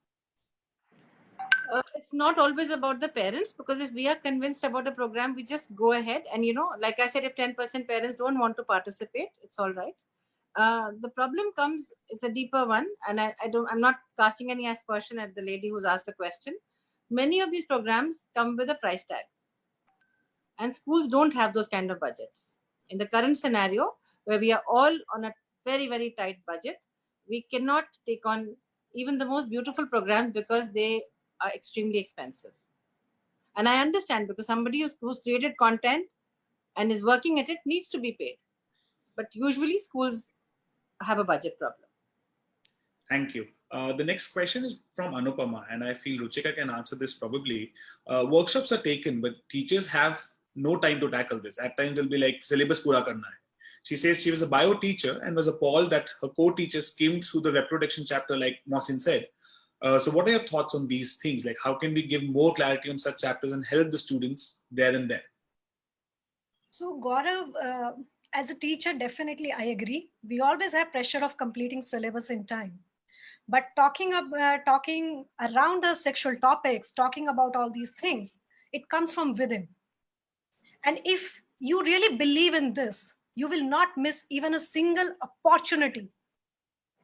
It's not always about the parents, because if we are convinced about a program, we just go ahead. And, like I said, if 10% parents don't want to participate, it's all right. The problem comes, it's a deeper one. And I'm not casting any aspersion at the lady who's asked the question. Many of these programs come with a price tag. And schools don't have those kind of budgets. In the current scenario, where we are all on a very, very tight budget, we cannot take on even the most beautiful programs, because they are extremely expensive. And I understand, because somebody who's created content and is working at it needs to be paid. But usually schools have a budget problem. Thank you. The next question is from Anupama, and I feel Ruchika can answer this probably. Workshops are taken, but teachers have no time to tackle this. At times they'll be like, syllabus pura karna hai. She says she was a bio teacher and was appalled that her co-teacher skimmed through the reproduction chapter, like Mohsin said. So what are your thoughts on these things? Like, how can we give more clarity on such chapters and help the students there and then? So Gaurav, as a teacher, definitely I agree. We always have pressure of completing syllabus in time. But talking around the sexual topics, talking about all these things, it comes from within. And if you really believe in this, you will not miss even a single opportunity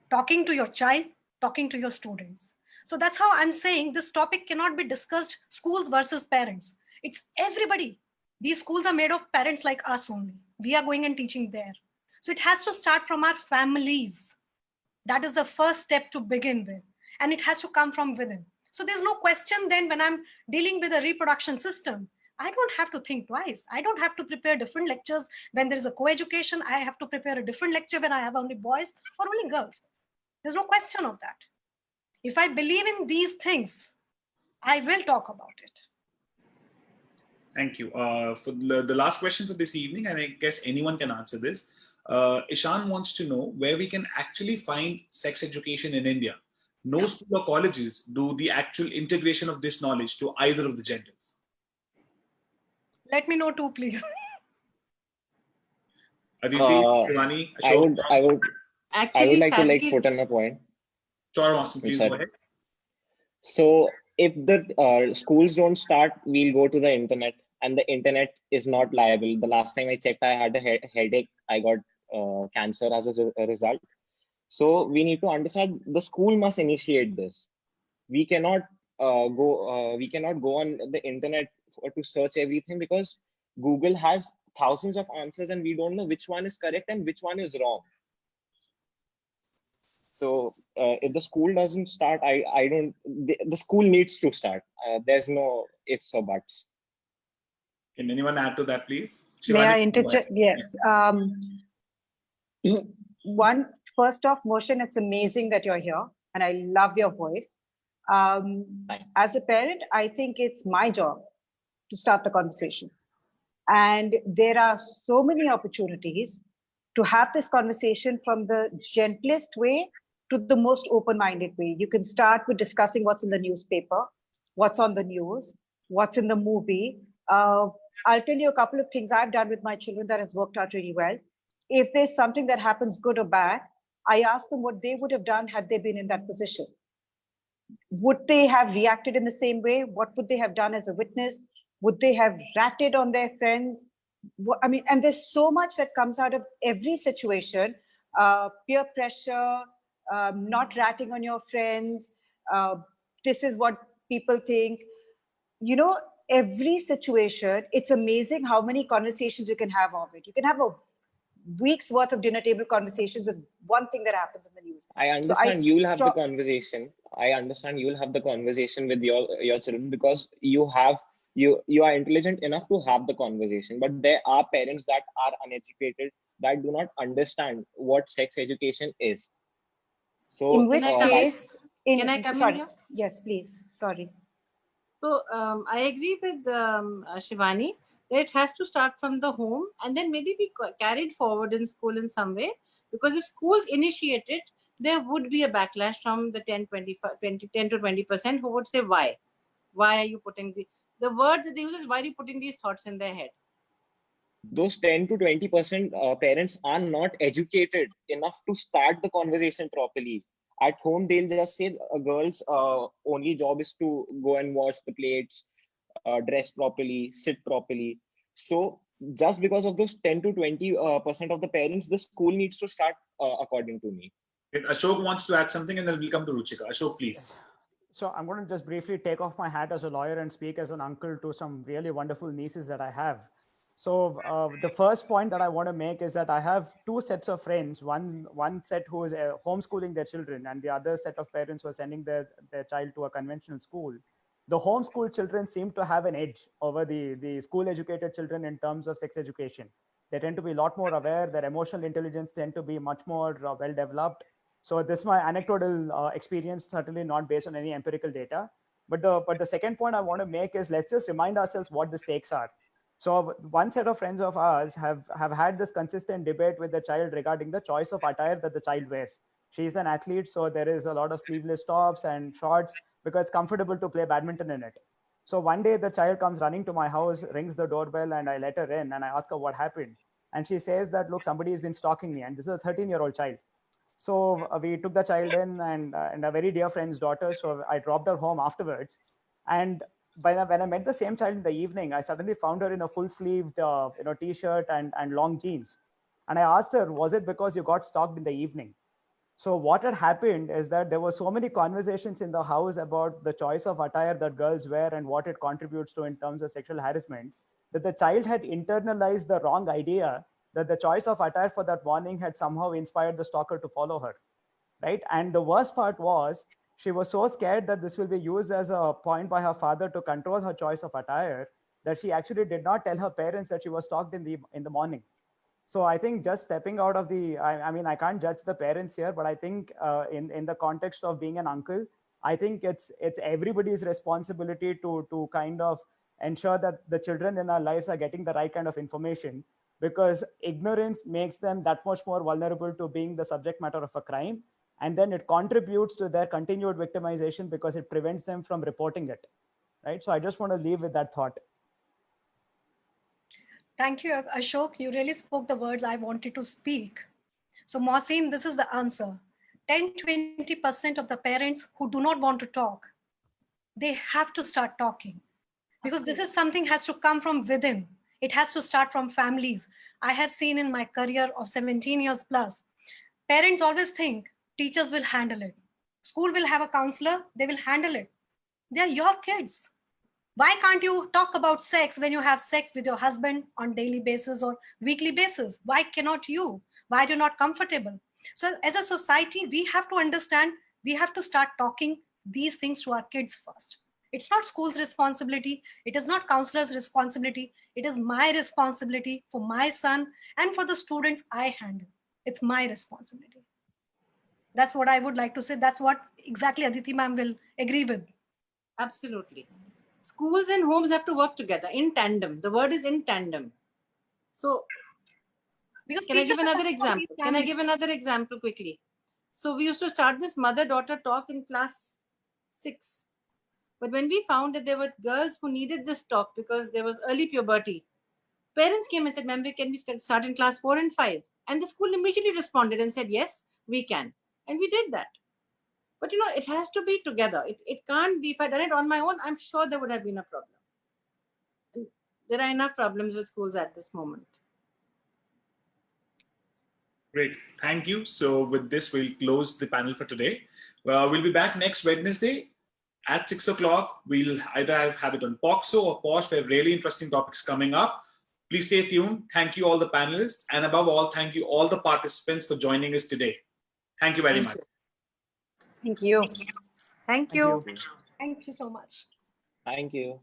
talking to your child, talking to your students. So that's how I'm saying this topic cannot be discussed schools versus parents. It's everybody. These schools are made of parents like us only. We are going and teaching there. So it has to start from our families. That is the first step to begin with. And it has to come from within. So there's no question then when I'm dealing with a reproduction system, I don't have to think twice. I don't have to prepare different lectures. When there is a co-education, I have to prepare a different lecture when I have only boys or only girls. There's no question of that. If I believe in these things, I will talk about it. Thank you. For the last question for this evening, and I guess anyone can answer this. Ishan wants to know where we can actually find sex education in India. No school or colleges do the actual integration of this knowledge to either of the genders. Let me know too, please. Aditi, Shivani, Ashok. I would like to put in a point. Sure, Austin, please go ahead. So if the schools don't start, we'll go to the internet, and the internet is not liable. The last time I checked, I had a headache. I got cancer as a result. So we need to understand the school must initiate this. We cannot go on the internet to search everything, because Google has thousands of answers and we don't know which one is correct and which one is wrong. So if the school doesn't start, the school needs to start. There's no ifs or buts. Can anyone add to that, please? Shivani, may I interject? Yes. First off, Mohsin, it's amazing that you're here and I love your voice. As a parent, I think it's my job to start the conversation. And there are so many opportunities to have this conversation from the gentlest way to the most open-minded way. You can start with discussing what's in the newspaper, what's on the news, what's in the movie. I'll tell you a couple of things I've done with my children that has worked out really well. If there's something that happens good or bad, I ask them what they would have done had they been in that position. Would they have reacted in the same way? What would they have done as a witness? Would they have ratted on their friends? I mean, and there's so much that comes out of every situation, peer pressure, not ratting on your friends. This is what people think. You know, every situation, it's amazing how many conversations you can have of it. You can have a week's worth of dinner table conversations with one thing that happens in the news. I understand you'll have the conversation. I understand you'll have the conversation with your children because you are intelligent enough to have the conversation. But there are parents that are uneducated that do not understand what sex education is. So in which case, can I come in here? Yes, please. Sorry. So I agree with Shivani that it has to start from the home and then maybe be carried forward in school in some way, because if schools initiate it, there would be a backlash from the 10 to 20% who would say, why are you putting the word that they use is, why are you putting these thoughts in their head? Those 10 to 20% parents are not educated enough to start the conversation properly. At home, they'll just say a girl's only job is to go and wash the plates, dress properly, sit properly. So just because of those 10 to 20% of the parents, the school needs to start according to me. Ashok wants to add something and then we'll come to Ruchika. Ashok, please. So I'm going to just briefly take off my hat as a lawyer and speak as an uncle to some really wonderful nieces that I have. So the first point that I want to make is that I have two sets of friends, one set who is homeschooling their children and the other set of parents who are sending their child to a conventional school. The homeschool children seem to have an edge over the school educated children in terms of sex education. They tend to be a lot more aware, their emotional intelligence tend to be much more well developed. So this is my anecdotal experience, certainly not based on any empirical data. But the second point I want to make is, let's just remind ourselves what the stakes are. So one set of friends of ours have had this consistent debate with the child regarding the choice of attire that the child wears. She's an athlete, so there is a lot of sleeveless tops and shorts because it's comfortable to play badminton in it. So one day the child comes running to my house, rings the doorbell, and I let her in and I ask her what happened. And she says that, look, somebody has been stalking me. And this is a 13-year-old child. So we took the child in and a very dear friend's daughter. So I dropped her home afterwards. And when I met the same child in the evening, I suddenly found her in a full-sleeved t-shirt and long jeans. And I asked her, was it because you got stalked in the evening? So what had happened is that there were so many conversations in the house about the choice of attire that girls wear and what it contributes to in terms of sexual harassment, that the child had internalized the wrong idea that the choice of attire for that morning had somehow inspired the stalker to follow her, right? And the worst part was, she was so scared that this will be used as a point by her father to control her choice of attire that she actually did not tell her parents that she was stalked in the morning. So I think just stepping out of I mean, I can't judge the parents here, but I think in the context of being an uncle, I think it's everybody's responsibility to kind of ensure that the children in our lives are getting the right kind of information, because ignorance makes them that much more vulnerable to being the subject matter of a crime. And then it contributes to their continued victimization because it prevents them from reporting it, right? So I just want to leave with that thought. Thank you, Ashok. You really spoke the words I wanted to speak. So Mohsin, this is the answer. 10-20% of the parents who do not want to talk, they have to start talking. Because this is something has to come from within. It has to start from families. I have seen in my career of 17 years plus, parents always think teachers will handle it. School will have a counselor, they will handle it. They are your kids. Why can't you talk about sex when you have sex with your husband on daily basis or weekly basis? Why cannot you? Why are you not comfortable? So as a society, we have to understand, we have to start talking these things to our kids first. It's not school's responsibility. It is not counselor's responsibility. It is my responsibility for my son and for the students I handle. It's my responsibility. That's what I would like to say. That's what exactly Aditi ma'am will agree with. Absolutely. Schools and homes have to work together in tandem. The word is in tandem. So, because can I give another example? Can I give another example quickly? So we used to start this mother-daughter talk in class 6. But when we found that there were girls who needed this talk because there was early puberty, parents came and said, ma'am, can we start in class 4 and 5? And the school immediately responded and said, yes, we can. And we did that. But, it has to be together. It can't be, if I'd done it on my own, I'm sure there would have been a problem. And there are enough problems with schools at this moment. Great, thank you. So with this, we'll close the panel for today. We'll be back next Wednesday at 6 o'clock. We'll either have it on POXO or POSH. We have really interesting topics coming up. Please stay tuned. Thank you all the panelists. And above all, thank you all the participants for joining us today. Thank you very much. Thank you. Thank you. Thank you so much. Thank you.